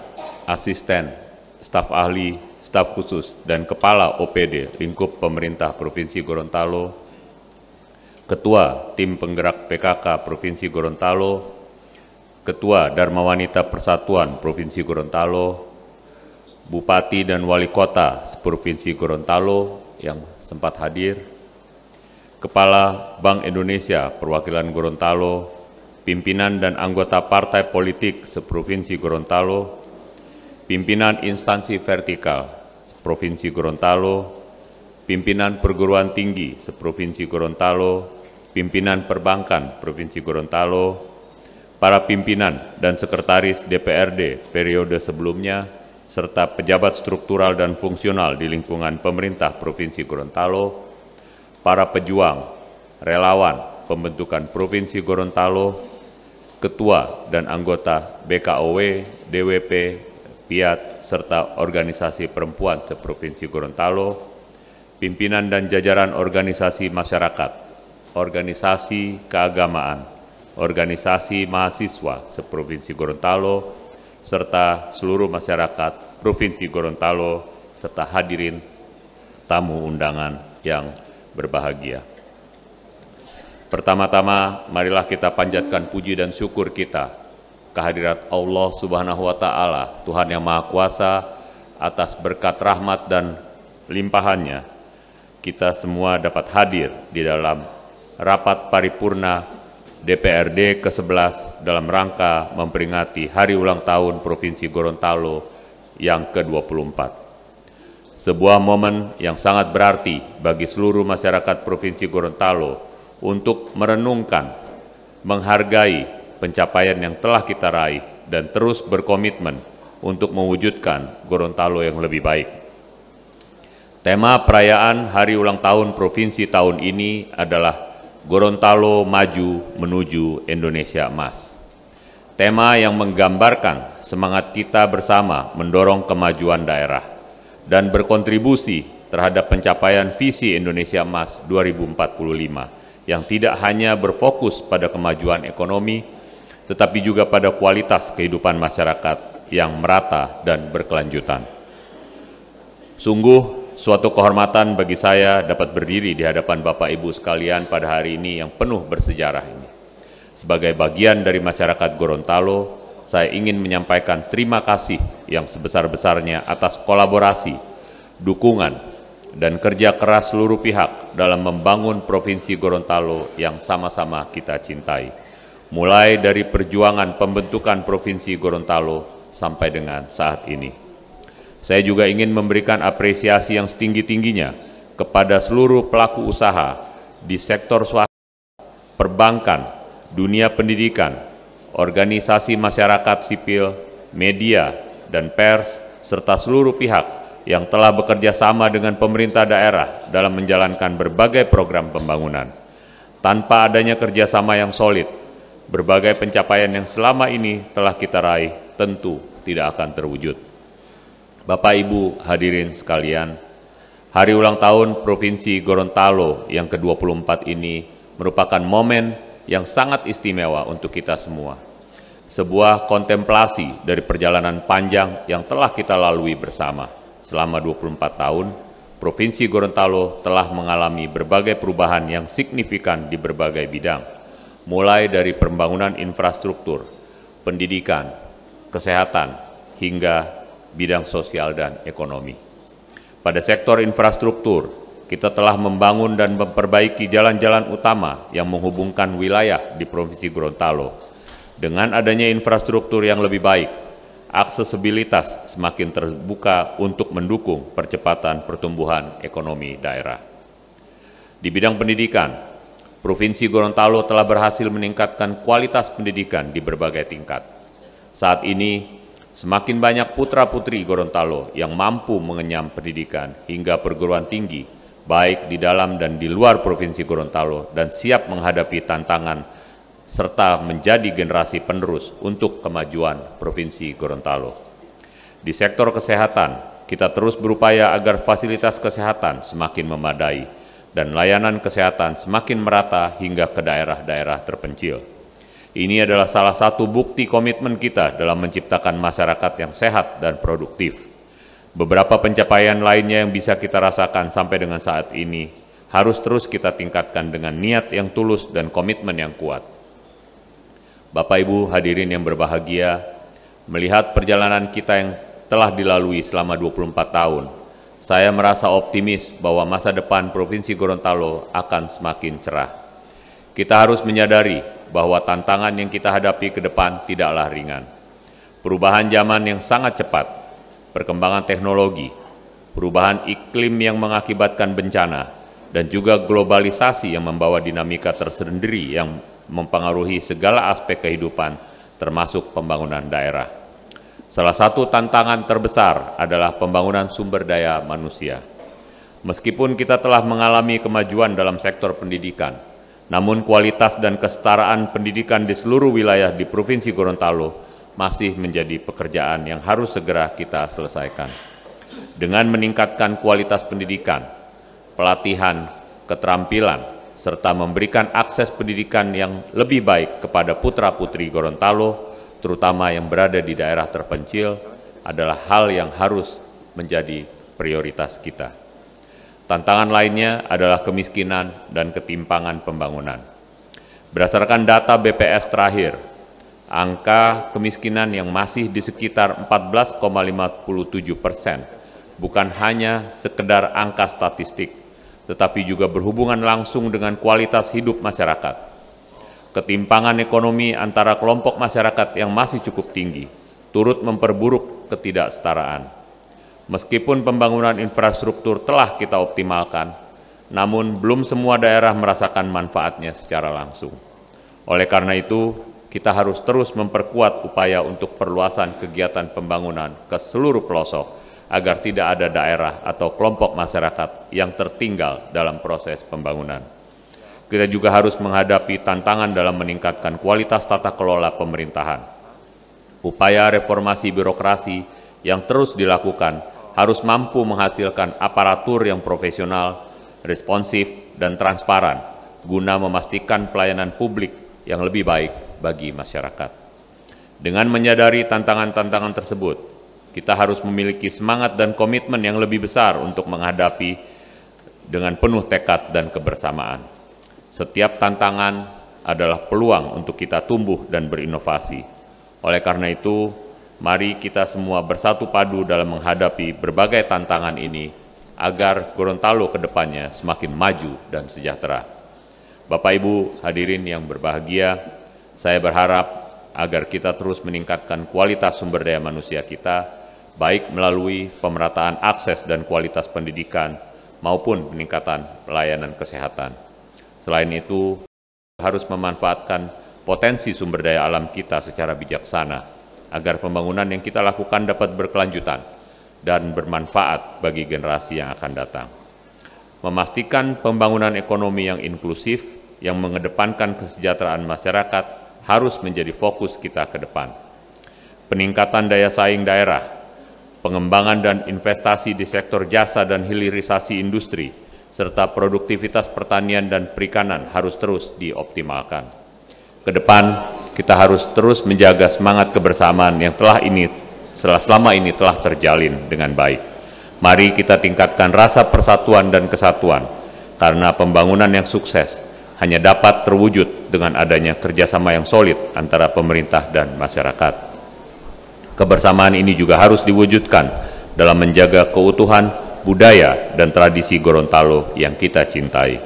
Asisten, Staf Ahli, Staf Khusus, dan Kepala OPD Lingkup Pemerintah Provinsi Gorontalo, Ketua Tim Penggerak PKK Provinsi Gorontalo, Ketua Dharma Wanita Persatuan Provinsi Gorontalo, Bupati dan Wali Kota Provinsi Gorontalo yang sempat hadir, Kepala Bank Indonesia Perwakilan Gorontalo, pimpinan dan anggota partai politik seprovinsi Gorontalo, pimpinan instansi vertikal Provinsi Gorontalo, pimpinan perguruan tinggi seprovinsi Gorontalo, pimpinan perbankan Provinsi Gorontalo, para pimpinan dan sekretaris DPRD periode sebelumnya, serta pejabat struktural dan fungsional di lingkungan pemerintah Provinsi Gorontalo, para pejuang, relawan pembentukan Provinsi Gorontalo, ketua dan anggota BKOW, DWP, PIAT, serta organisasi perempuan seprovinsi Gorontalo, pimpinan dan jajaran organisasi masyarakat, organisasi keagamaan, organisasi mahasiswa seprovinsi Gorontalo, serta seluruh masyarakat Provinsi Gorontalo, serta hadirin tamu undangan yang berbahagia. Pertama-tama, marilah kita panjatkan puji dan syukur kita kehadirat Allah Subhanahu wa Ta'ala, Tuhan yang Maha Kuasa, atas berkat rahmat dan limpahannya, kita semua dapat hadir di dalam rapat paripurna DPRD ke-11 dalam rangka memperingati Hari Ulang Tahun Provinsi Gorontalo yang ke-24. Sebuah momen yang sangat berarti bagi seluruh masyarakat Provinsi Gorontalo untuk merenungkan, menghargai pencapaian yang telah kita raih dan terus berkomitmen untuk mewujudkan Gorontalo yang lebih baik. Tema perayaan Hari Ulang Tahun Provinsi tahun ini adalah Gorontalo Maju Menuju Indonesia Emas. Tema yang menggambarkan semangat kita bersama mendorong kemajuan daerah dan berkontribusi terhadap pencapaian visi Indonesia Emas 2045 yang tidak hanya berfokus pada kemajuan ekonomi, tetapi juga pada kualitas kehidupan masyarakat yang merata dan berkelanjutan. Sungguh suatu kehormatan bagi saya dapat berdiri di hadapan Bapak Ibu sekalian pada hari ini yang penuh bersejarah ini. Sebagai bagian dari masyarakat Gorontalo, saya ingin menyampaikan terima kasih yang sebesar-besarnya atas kolaborasi, dukungan, dan kerja keras seluruh pihak dalam membangun Provinsi Gorontalo yang sama-sama kita cintai. Mulai dari perjuangan pembentukan Provinsi Gorontalo sampai dengan saat ini. Saya juga ingin memberikan apresiasi yang setinggi-tingginya kepada seluruh pelaku usaha di sektor swasta perbankan, dunia pendidikan, organisasi masyarakat sipil, media, dan pers, serta seluruh pihak yang telah bekerja sama dengan pemerintah daerah dalam menjalankan berbagai program pembangunan. Tanpa adanya kerjasama yang solid, berbagai pencapaian yang selama ini telah kita raih tentu tidak akan terwujud. Bapak Ibu hadirin sekalian, hari ulang tahun Provinsi Gorontalo yang ke-24 ini merupakan momen yang sangat istimewa untuk kita semua. Sebuah kontemplasi dari perjalanan panjang yang telah kita lalui bersama. Selama 24 tahun, Provinsi Gorontalo telah mengalami berbagai perubahan yang signifikan di berbagai bidang, mulai dari pembangunan infrastruktur, pendidikan, kesehatan, hingga bidang sosial dan ekonomi. Pada sektor infrastruktur, kita telah membangun dan memperbaiki jalan-jalan utama yang menghubungkan wilayah di Provinsi Gorontalo. Dengan adanya infrastruktur yang lebih baik, aksesibilitas semakin terbuka untuk mendukung percepatan pertumbuhan ekonomi daerah. Di bidang pendidikan, Provinsi Gorontalo telah berhasil meningkatkan kualitas pendidikan di berbagai tingkat. Saat ini, semakin banyak putra-putri Gorontalo yang mampu mengenyam pendidikan hingga perguruan tinggi, baik di dalam dan di luar Provinsi Gorontalo, dan siap menghadapi tantangan serta menjadi generasi penerus untuk kemajuan Provinsi Gorontalo. Di sektor kesehatan, kita terus berupaya agar fasilitas kesehatan semakin memadai dan layanan kesehatan semakin merata hingga ke daerah-daerah terpencil. Ini adalah salah satu bukti komitmen kita dalam menciptakan masyarakat yang sehat dan produktif. Beberapa pencapaian lainnya yang bisa kita rasakan sampai dengan saat ini harus terus kita tingkatkan dengan niat yang tulus dan komitmen yang kuat. Bapak Ibu hadirin yang berbahagia, melihat perjalanan kita yang telah dilalui selama 24 tahun, saya merasa optimis bahwa masa depan Provinsi Gorontalo akan semakin cerah. Kita harus menyadari bahwa tantangan yang kita hadapi ke depan tidaklah ringan. Perubahan zaman yang sangat cepat, perkembangan teknologi, perubahan iklim yang mengakibatkan bencana, dan juga globalisasi yang membawa dinamika tersendiri yang mempengaruhi segala aspek kehidupan, termasuk pembangunan daerah. Salah satu tantangan terbesar adalah pembangunan sumber daya manusia. Meskipun kita telah mengalami kemajuan dalam sektor pendidikan, namun kualitas dan kesetaraan pendidikan di seluruh wilayah di Provinsi Gorontalo masih menjadi pekerjaan yang harus segera kita selesaikan. Dengan meningkatkan kualitas pendidikan, pelatihan, keterampilan, serta memberikan akses pendidikan yang lebih baik kepada putra-putri Gorontalo, terutama yang berada di daerah terpencil, adalah hal yang harus menjadi prioritas kita. Tantangan lainnya adalah kemiskinan dan ketimpangan pembangunan. Berdasarkan data BPS terakhir, angka kemiskinan yang masih di sekitar 14,57% bukan hanya sekedar angka statistik, tetapi juga berhubungan langsung dengan kualitas hidup masyarakat. Ketimpangan ekonomi antara kelompok masyarakat yang masih cukup tinggi turut memperburuk ketidaksetaraan. Meskipun pembangunan infrastruktur telah kita optimalkan, namun belum semua daerah merasakan manfaatnya secara langsung. Oleh karena itu, kita harus terus memperkuat upaya untuk perluasan kegiatan pembangunan ke seluruh pelosok, agar tidak ada daerah atau kelompok masyarakat yang tertinggal dalam proses pembangunan. Kita juga harus menghadapi tantangan dalam meningkatkan kualitas tata kelola pemerintahan. Upaya reformasi birokrasi yang terus dilakukan harus mampu menghasilkan aparatur yang profesional, responsif, dan transparan guna memastikan pelayanan publik yang lebih baik bagi masyarakat. Dengan menyadari tantangan-tantangan tersebut, kita harus memiliki semangat dan komitmen yang lebih besar untuk menghadapi dengan penuh tekad dan kebersamaan. Setiap tantangan adalah peluang untuk kita tumbuh dan berinovasi. Oleh karena itu, mari kita semua bersatu padu dalam menghadapi berbagai tantangan ini agar Gorontalo ke depannya semakin maju dan sejahtera. Bapak Ibu hadirin yang berbahagia, saya berharap agar kita terus meningkatkan kualitas sumber daya manusia kita, baik melalui pemerataan akses dan kualitas pendidikan maupun peningkatan pelayanan kesehatan. Selain itu, harus memanfaatkan potensi sumber daya alam kita secara bijaksana agar pembangunan yang kita lakukan dapat berkelanjutan dan bermanfaat bagi generasi yang akan datang. Memastikan pembangunan ekonomi yang inklusif yang mengedepankan kesejahteraan masyarakat harus menjadi fokus kita ke depan. Peningkatan daya saing daerah, pengembangan dan investasi di sektor jasa dan hilirisasi industri, serta produktivitas pertanian dan perikanan harus terus dioptimalkan. Ke depan, kita harus terus menjaga semangat kebersamaan yang selama ini telah terjalin dengan baik. Mari kita tingkatkan rasa persatuan dan kesatuan, karena pembangunan yang sukses hanya dapat terwujud dengan adanya kerjasama yang solid antara pemerintah dan masyarakat. Kebersamaan ini juga harus diwujudkan dalam menjaga keutuhan budaya dan tradisi Gorontalo yang kita cintai,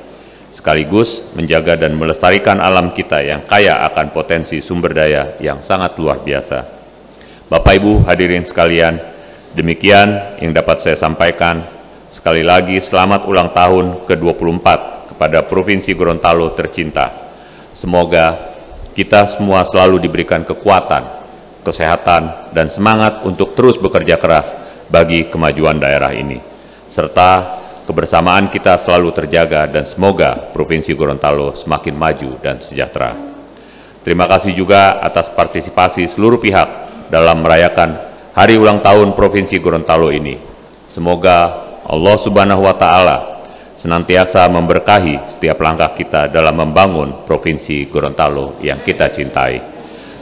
sekaligus menjaga dan melestarikan alam kita yang kaya akan potensi sumber daya yang sangat luar biasa. Bapak Ibu hadirin sekalian, demikian yang dapat saya sampaikan. Sekali lagi selamat ulang tahun ke-24 kepada Provinsi Gorontalo tercinta. Semoga kita semua selalu diberikan kekuatan, kesehatan, dan semangat untuk terus bekerja keras bagi kemajuan daerah ini, serta kebersamaan kita selalu terjaga dan semoga Provinsi Gorontalo semakin maju dan sejahtera. Terima kasih juga atas partisipasi seluruh pihak dalam merayakan hari ulang tahun Provinsi Gorontalo ini. Semoga Allah Subhanahu wa Ta'ala senantiasa memberkahi setiap langkah kita dalam membangun Provinsi Gorontalo yang kita cintai.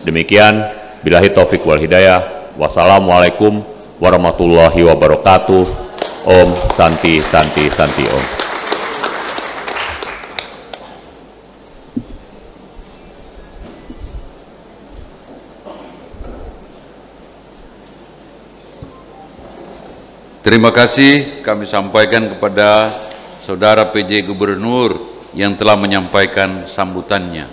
Demikian, billahi taufik wal hidayah. Wassalamualaikum warahmatullahi wabarakatuh. Om Santi Santi Santi Om. Terima kasih kami sampaikan kepada Saudara PJ Gubernur yang telah menyampaikan sambutannya.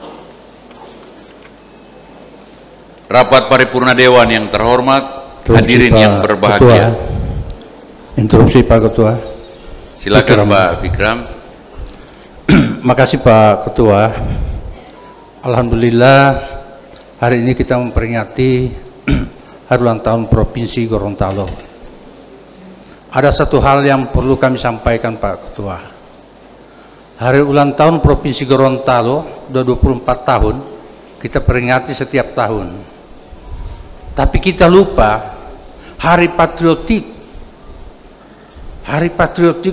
Rapat Paripurna Dewan yang terhormat, hadirin yang berbahagia. Interupsi Pak Ketua. Silakan Pak Fikram. Makasih Pak Ketua. Alhamdulillah hari ini kita memperingati hari ulang tahun Provinsi Gorontalo. Ada satu hal yang perlu kami sampaikan Pak Ketua. Hari ulang tahun Provinsi Gorontalo sudah 24 tahun kita peringati setiap tahun. Tapi kita lupa hari patriotik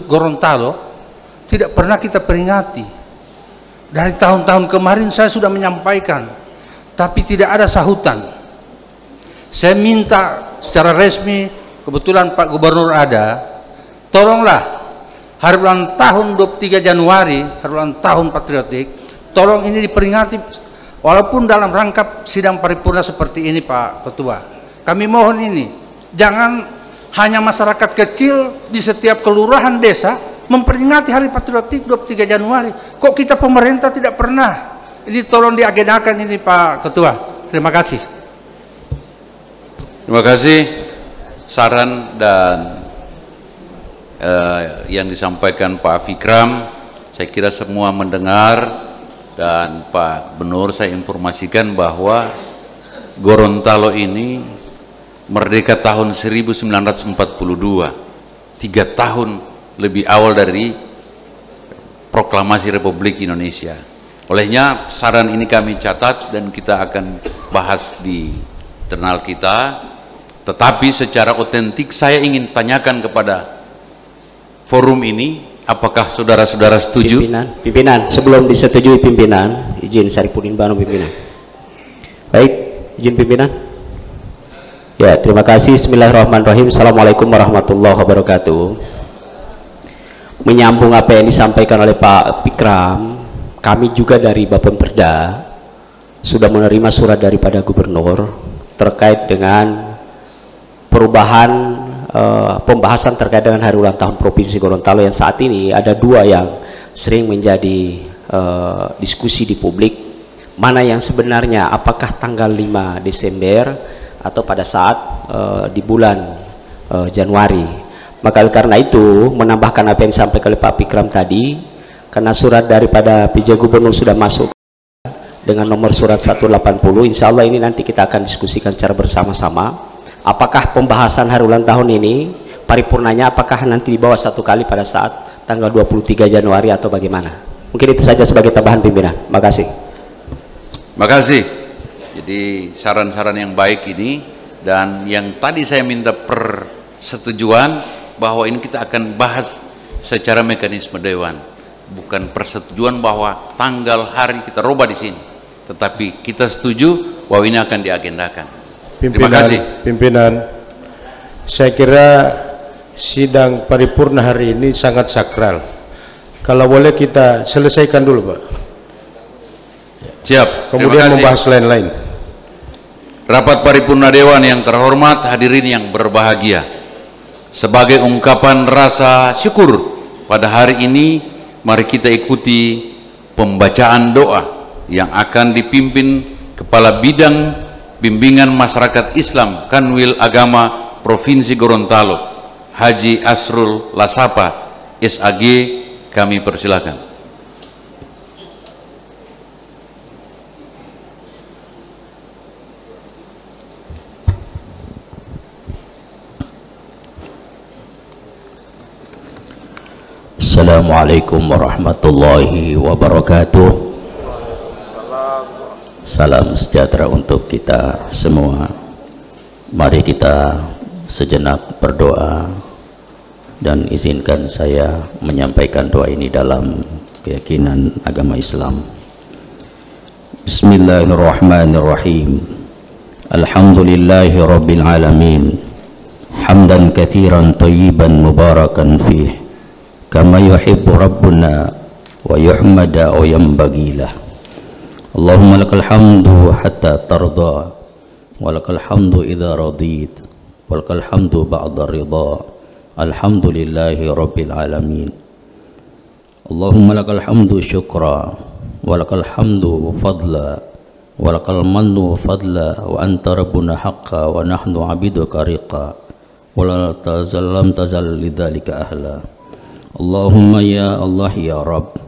Gorontalo tidak pernah kita peringati. Dari tahun-tahun kemarin saya sudah menyampaikan, tapi tidak ada sahutan. Saya minta secara resmi, kebetulan Pak Gubernur ada, tolonglah hari ulang tahun 23 Januari, hari ulang tahun patriotik, tolong ini diperingati walaupun dalam rangka sidang paripurna seperti ini Pak Ketua. Kami mohon ini, jangan hanya masyarakat kecil di setiap kelurahan desa memperingati hari patriotik 23 Januari. Kok kita pemerintah tidak pernah? Ini tolong diagendakan ini Pak Ketua. Terima kasih. Terima kasih saran dan yang disampaikan Pak Fikram. Saya kira semua mendengar, dan Pak Gubernur saya informasikan bahwa Gorontalo ini merdeka tahun 1942, 3 tahun lebih awal dari proklamasi Republik Indonesia. Olehnya saran ini kami catat dan kita akan bahas di internal kita. Tetapi secara otentik saya ingin tanyakan kepada forum ini, apakah saudara-saudara setuju? Pimpinan, sebelum disetujui pimpinan, izin Saripudin Bano pimpinan. Baik, izin pimpinan. Ya, terima kasih. Bismillahirrahmanirrahim. Assalamualaikum warahmatullahi wabarakatuh. Menyambung apa yang disampaikan oleh Pak Fikram, kami juga dari Bapemperda sudah menerima surat daripada Gubernur terkait dengan perubahan pembahasan terkait dengan hari ulang tahun Provinsi Gorontalo yang saat ini ada 2 yang sering menjadi diskusi di publik. Mana yang sebenarnya, apakah tanggal 5 Desember atau pada saat di bulan Januari. Maka karena itu menambahkan apa yang disampaikan oleh Pak Fikram tadi, karena surat daripada PJ Gubernur sudah masuk dengan nomor surat 180. Insya Allah ini nanti kita akan diskusikan secara bersama-sama. Apakah pembahasan hari ulang tahun ini paripurnanya apakah nanti dibawa satu kali pada saat tanggal 23 Januari atau bagaimana? Mungkin itu saja sebagai tambahan pimpinan. Makasih. Makasih. Jadi saran-saran yang baik ini, dan yang tadi saya minta persetujuan bahwa ini kita akan bahas secara mekanisme dewan, bukan persetujuan bahwa tanggal hari kita rubah di sini, tetapi kita setuju bahwa ini akan diagendakan. Terima kasih. Pimpinan, saya kira sidang paripurna hari ini sangat sakral. Kalau boleh kita selesaikan dulu, Pak. Siap. Kemudian membahas lain-lain. Rapat paripurna dewan yang terhormat, hadirin yang berbahagia. Sebagai ungkapan rasa syukur pada hari ini, mari kita ikuti pembacaan doa yang akan dipimpin Kepala Bidang Bimbingan Masyarakat Islam Kanwil Agama Provinsi Gorontalo, Haji Asrul Lasapa, SAG. Kami persilakan. Assalamualaikum warahmatullahi wabarakatuh. Salam sejahtera untuk kita semua. Mari kita sejenak berdoa, dan izinkan saya menyampaikan doa ini dalam keyakinan agama Islam. Bismillahirrahmanirrahim. Alhamdulillahi rabbil alamin. Hamdan katsiran thayyiban mubarakan fih, kama yuhibbu rabbuna wa yuhmada wa yanbaghilah. Allahumma lakal hamdu hatta tarda, wa lakal hamdu idza radit, wa lakal hamdu ba'da ridha. Alhamdulillahi rabbil alamin. Allahumma lakal hamdu syukra, wa lakal hamdu fadla, wa lakal mannu fadla, wa anta rabbuna haqqa wa nahnu abiduka riqa, wa la tazallam tazal lidzalika ahla. Allahumma ya Allah ya Rabb,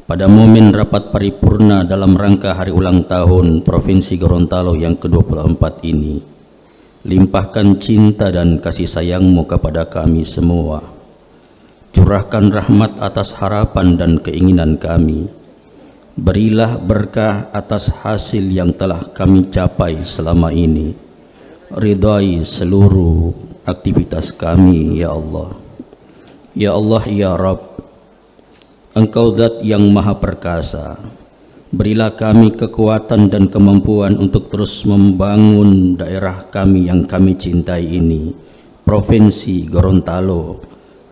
pada momen rapat paripurna dalam rangka hari ulang tahun Provinsi Gorontalo yang ke-24 ini, limpahkan cinta dan kasih sayang-Mu kepada kami semua. Curahkan rahmat atas harapan dan keinginan kami. Berilah berkah atas hasil yang telah kami capai selama ini. Ridai seluruh aktivitas kami ya Allah. Ya Allah ya Rabb, Engkau Zat yang Maha Perkasa. Berilah kami kekuatan dan kemampuan untuk terus membangun daerah kami yang kami cintai ini, Provinsi Gorontalo,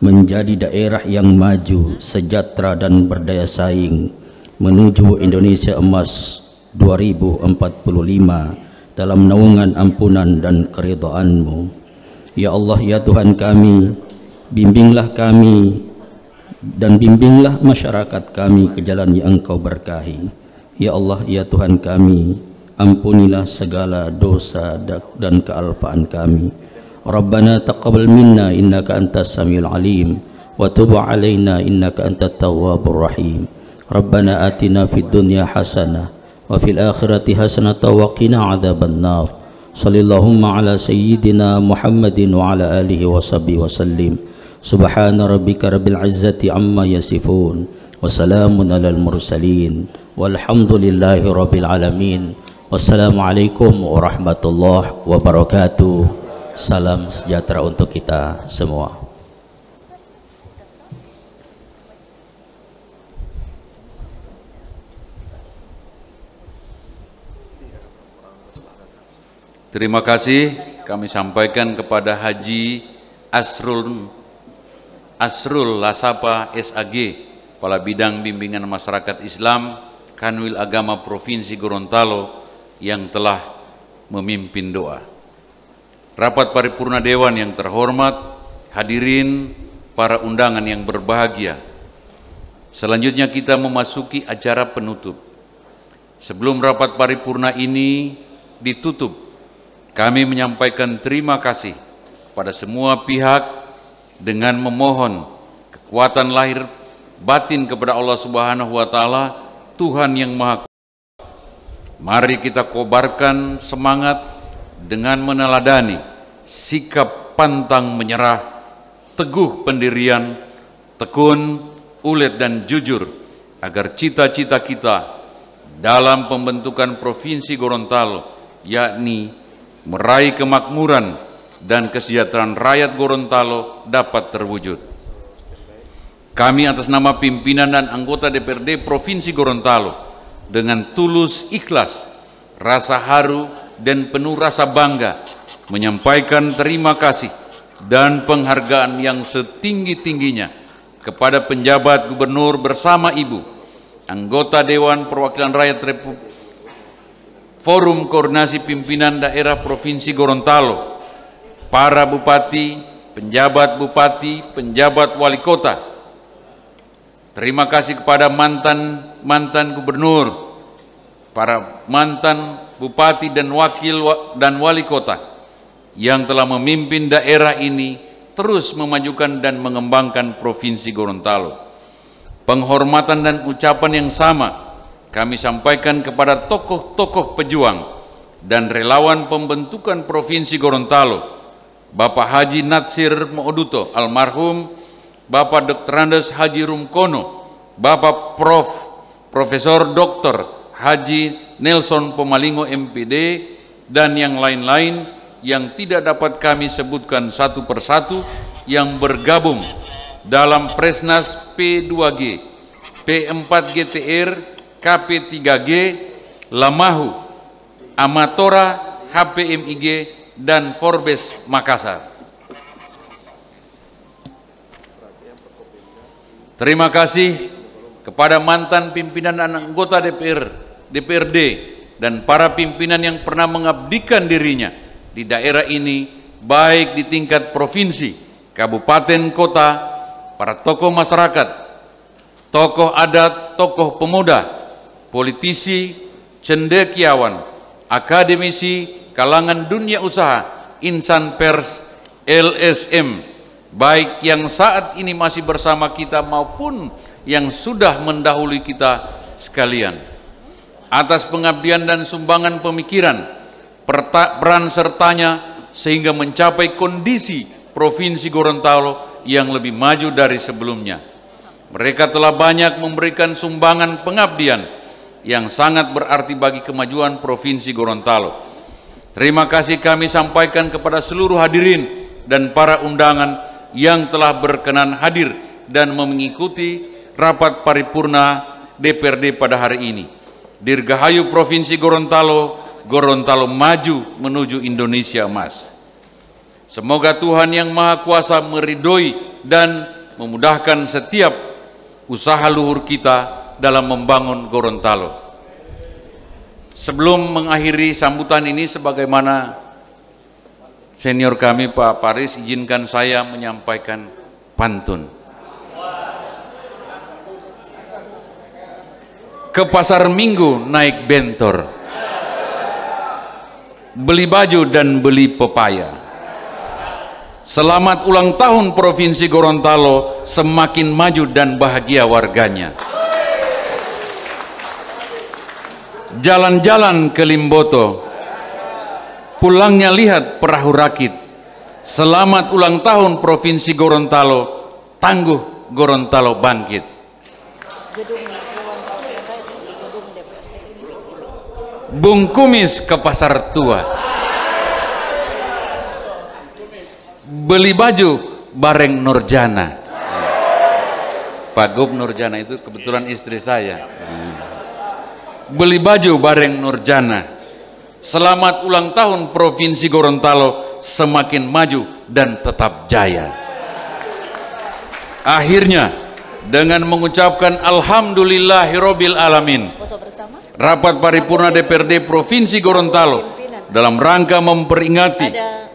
menjadi daerah yang maju, sejahtera dan berdaya saing menuju Indonesia Emas 2045 dalam naungan ampunan dan keridhaan-Mu. Ya Allah ya Tuhan kami, bimbinglah kami dan bimbinglah masyarakat kami ke jalan yang Engkau berkahi. Ya Allah ya Tuhan kami, ampunilah segala dosa dan kealpaan kami. Rabbana taqabbal minna innaka antas samiul alim, wa tub alaina innaka antat tawwabur rahim. Rabbana atina fid dunya hasanah wa fil akhirati hasanah wa qina adzaban nar. Sallallahu ala sayyidina Muhammadin wa ala alihi wa sahbihi wasallim. Subhana rabbika rabbil izzati amma yasifun, wa salamun alal mursalin, walhamdulillahi rabbil alamin. Wassalamualaikum warahmatullahi wabarakatuh. Salam sejahtera untuk kita semua. Terima kasih kami sampaikan kepada Haji Asrul Lasapa SAG, Kepala Bidang Bimbingan Masyarakat Islam Kanwil Agama Provinsi Gorontalo, yang telah memimpin doa. Rapat paripurna dewan yang terhormat, hadirin para undangan yang berbahagia. Selanjutnya kita memasuki acara penutup. Sebelum rapat paripurna ini ditutup, kami menyampaikan terima kasih pada semua pihak dengan memohon kekuatan lahir batin kepada Allah Subhanahu wa taala, Tuhan yang Maha Kuasa, Mari kita kobarkan semangat dengan meneladani sikap pantang menyerah, teguh pendirian, tekun, ulet dan jujur, agar cita-cita kita dalam pembentukan Provinsi Gorontalo, yakni meraih kemakmuran dan kesejahteraan rakyat Gorontalo, dapat terwujud. Kami atas nama pimpinan dan anggota DPRD Provinsi Gorontalo dengan tulus ikhlas, rasa haru dan penuh rasa bangga menyampaikan terima kasih dan penghargaan yang setinggi-tingginya kepada penjabat gubernur bersama Ibu, anggota Dewan Perwakilan Rakyat Forum Koordinasi Pimpinan Daerah Provinsi Gorontalo, para bupati, penjabat bupati, penjabat wali kota. Terima kasih kepada mantan gubernur, para mantan bupati dan wakil dan wali kota yang telah memimpin daerah ini terus memajukan dan mengembangkan Provinsi Gorontalo. Penghormatan dan ucapan yang sama kami sampaikan kepada tokoh-tokoh pejuang dan relawan pembentukan Provinsi Gorontalo, Bapak Haji Natsir Moduto almarhum, Bapak Dr. Andes Haji Rumkono, Bapak Profesor Dr. Haji Nelson Pomalingo MPD, dan yang lain-lain yang tidak dapat kami sebutkan satu persatu yang bergabung dalam Presnas P2G, P4GTR, KP3G, Lamahu, Amatora, HPMIG, dan Forbes Makassar. Terima kasih kepada mantan pimpinan dan anggota DPRD dan para pimpinan yang pernah mengabdikan dirinya di daerah ini, baik di tingkat provinsi, kabupaten, kota, para tokoh masyarakat, tokoh adat, tokoh pemuda, politisi, cendekiawan, akademisi, kalangan dunia usaha, insan pers, LSM, baik yang saat ini masih bersama kita maupun yang sudah mendahului kita sekalian, atas pengabdian dan sumbangan pemikiran, peran sertanya sehingga mencapai kondisi Provinsi Gorontalo yang lebih maju dari sebelumnya. Mereka telah banyak memberikan sumbangan pengabdian yang sangat berarti bagi kemajuan Provinsi Gorontalo. Terima kasih kami sampaikan kepada seluruh hadirin dan para undangan yang telah berkenan hadir dan mengikuti rapat paripurna DPRD pada hari ini. Dirgahayu Provinsi Gorontalo, Gorontalo maju menuju Indonesia emas. Semoga Tuhan Yang Maha Kuasa meridhoi dan memudahkan setiap usaha luhur kita dalam membangun Gorontalo. Sebelum mengakhiri sambutan ini, sebagaimana senior kami Pak Paris, izinkan saya menyampaikan pantun. Ke pasar Minggu naik bentor, beli baju dan beli pepaya. Selamat ulang tahun Provinsi Gorontalo, semakin maju dan bahagia warganya. Jalan-jalan ke Limboto, pulangnya lihat perahu rakit. Selamat ulang tahun Provinsi Gorontalo, tangguh Gorontalo bangkit. Bung Kumis ke pasar tua, beli baju bareng Nurjana. Pak Gub Nurjana itu kebetulan istri saya. Beli baju bareng Nurjana. Selamat ulang tahun Provinsi Gorontalo, semakin maju dan tetap jaya. Akhirnya dengan mengucapkan alhamdulillahirabbil alamin, rapat paripurna DPRD Provinsi Gorontalo dalam rangka memperingati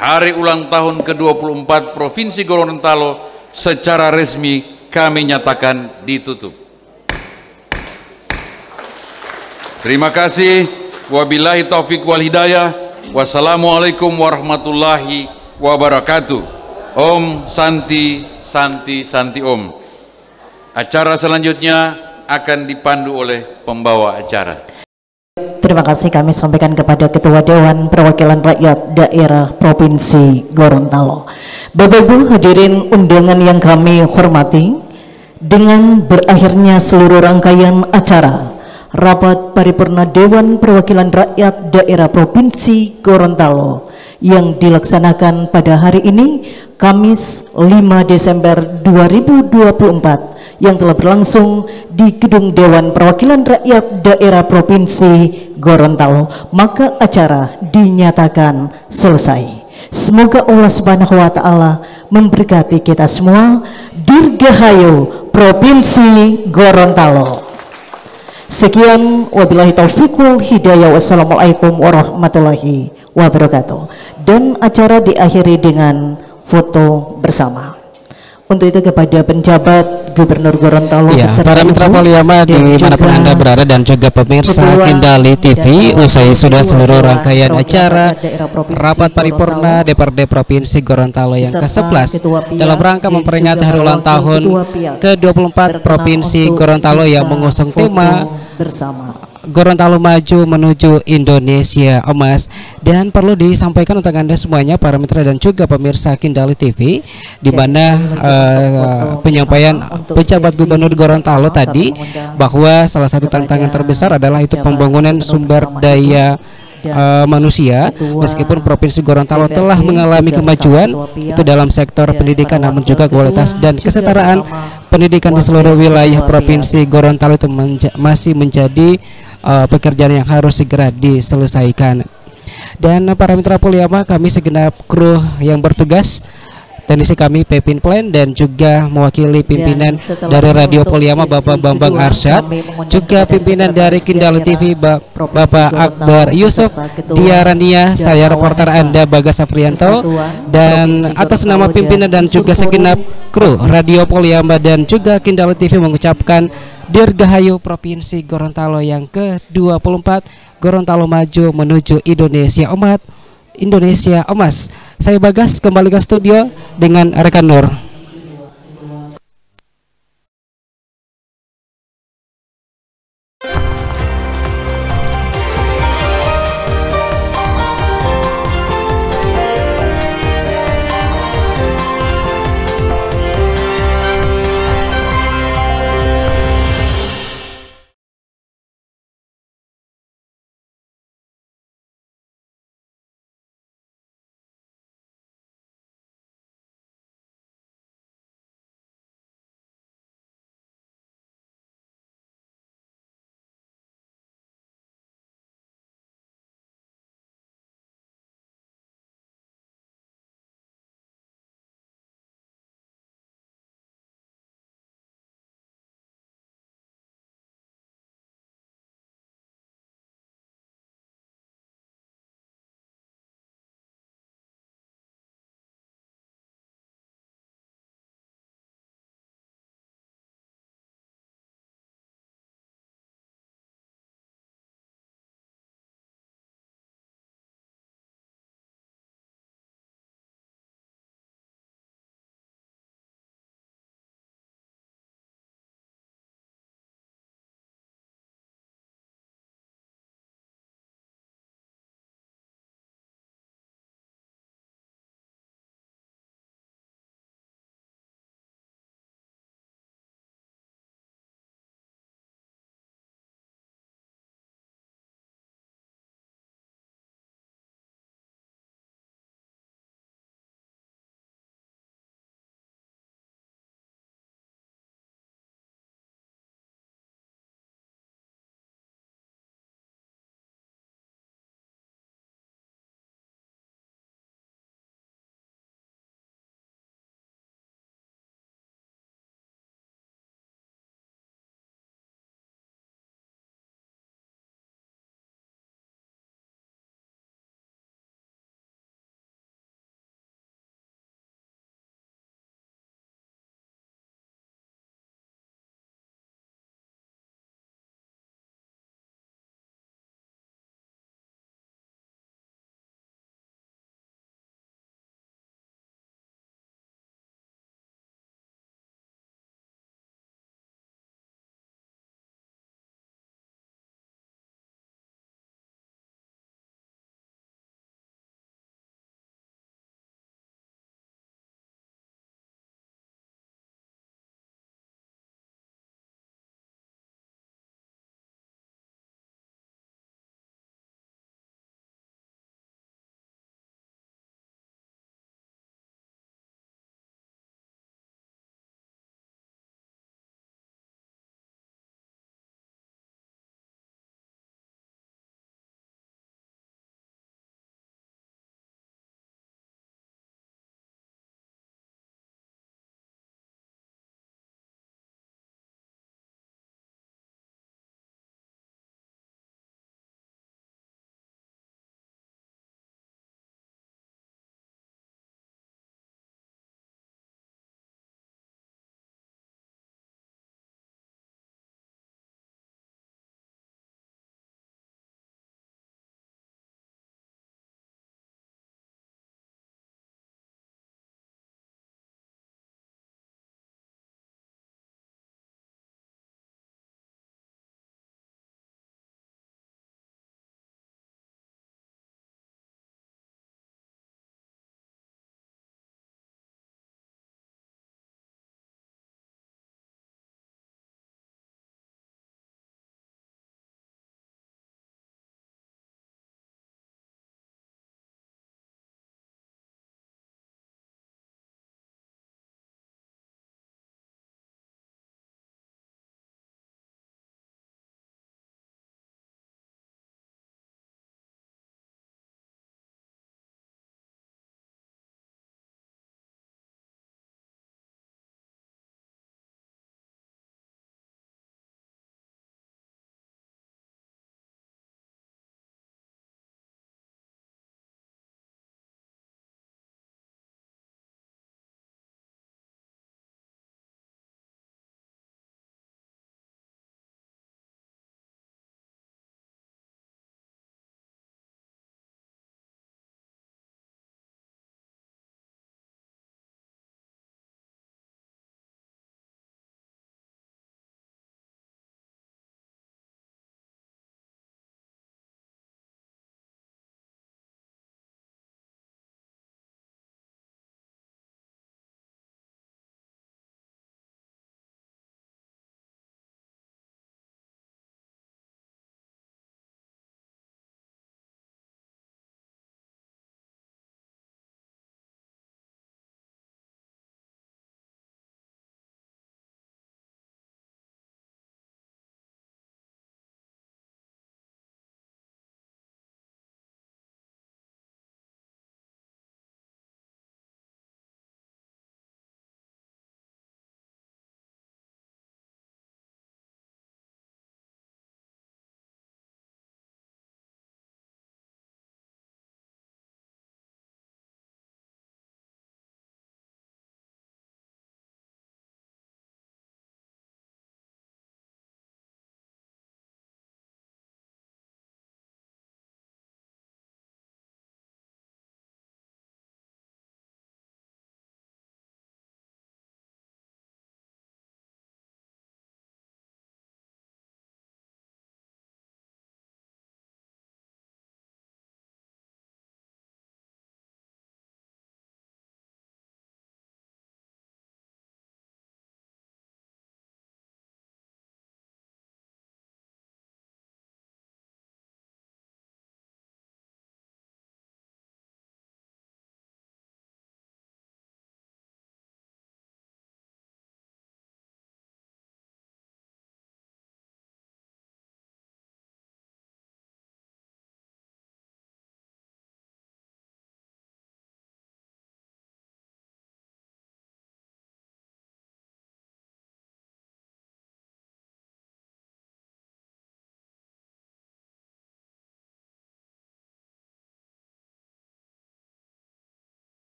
hari ulang tahun ke-24 Provinsi Gorontalo secara resmi kami nyatakan ditutup. Terima kasih. Wabillahi taufiq wal hidayah. Wassalamualaikum warahmatullahi wabarakatuh. Om Santi Santi Santi Om. Acara selanjutnya akan dipandu oleh pembawa acara. terima kasih kami sampaikan kepada Ketua Dewan Perwakilan Rakyat Daerah Provinsi Gorontalo. Bapak Ibu hadirin undangan yang kami hormati, dengan berakhirnya seluruh rangkaian acara Rapat Paripurna Dewan Perwakilan Rakyat Daerah Provinsi Gorontalo yang dilaksanakan pada hari ini, Kamis 5 Desember 2024, yang telah berlangsung di Gedung Dewan Perwakilan Rakyat Daerah Provinsi Gorontalo, maka acara dinyatakan selesai. Semoga Allah Subhanahu wa Ta'ala memberkati kita semua. Dirgahayu Provinsi Gorontalo. Sekian, wabillahi taufiq wal hidayah. Wassalamualaikum warahmatullahi wabarakatuh. Dan acara diakhiri dengan foto bersama. Untuk itu kepada penjabat Gubernur Gorontalo, ya, para mitra Poliama dimanapun Anda berada dan juga pemirsa Kendali TV, usai sudah seluruh rangkaian acara Rapat Paripurna DPRD Provinsi Gorontalo yang ke-11 dalam rangka memperingati hari ulang tahun ke-24 Provinsi Gorontalo yang mengusung tema bersama Gorontalo Maju Menuju Indonesia Emas. Dan perlu disampaikan untuk Anda semuanya para mitra dan juga pemirsa Kendali TV, di mana penyampaian pejabat Gubernur Gorontalo tadi bahwa salah satu tantangan terbesar adalah itu pembangunan sumber daya manusia. Meskipun Provinsi Gorontalo telah mengalami kemajuan itu dalam sektor pendidikan, namun juga kualitas dan kesetaraan pendidikan di seluruh wilayah Provinsi Gorontalo itu masih menjadi pekerjaan yang harus segera diselesaikan. Dan para mitra Poliama, kami segenap kru yang bertugas, teknisi kami Pepin Plan dan juga mewakili pimpinan dari Radio Poliama Bapak Bambang Arsyad, juga pimpinan dari Kendali TV Bapak Akbar Yusuf, Diarania, saya reporter Anda Bagas Afrianto, dan atas nama pimpinan dan juga segenap kru Radio Poliama dan juga Kendali TV mengucapkan Dirgahayu Provinsi Gorontalo yang ke-24, Gorontalo Maju Menuju Indonesia Emas. Saya Bagas kembali ke studio dengan rekan Nur.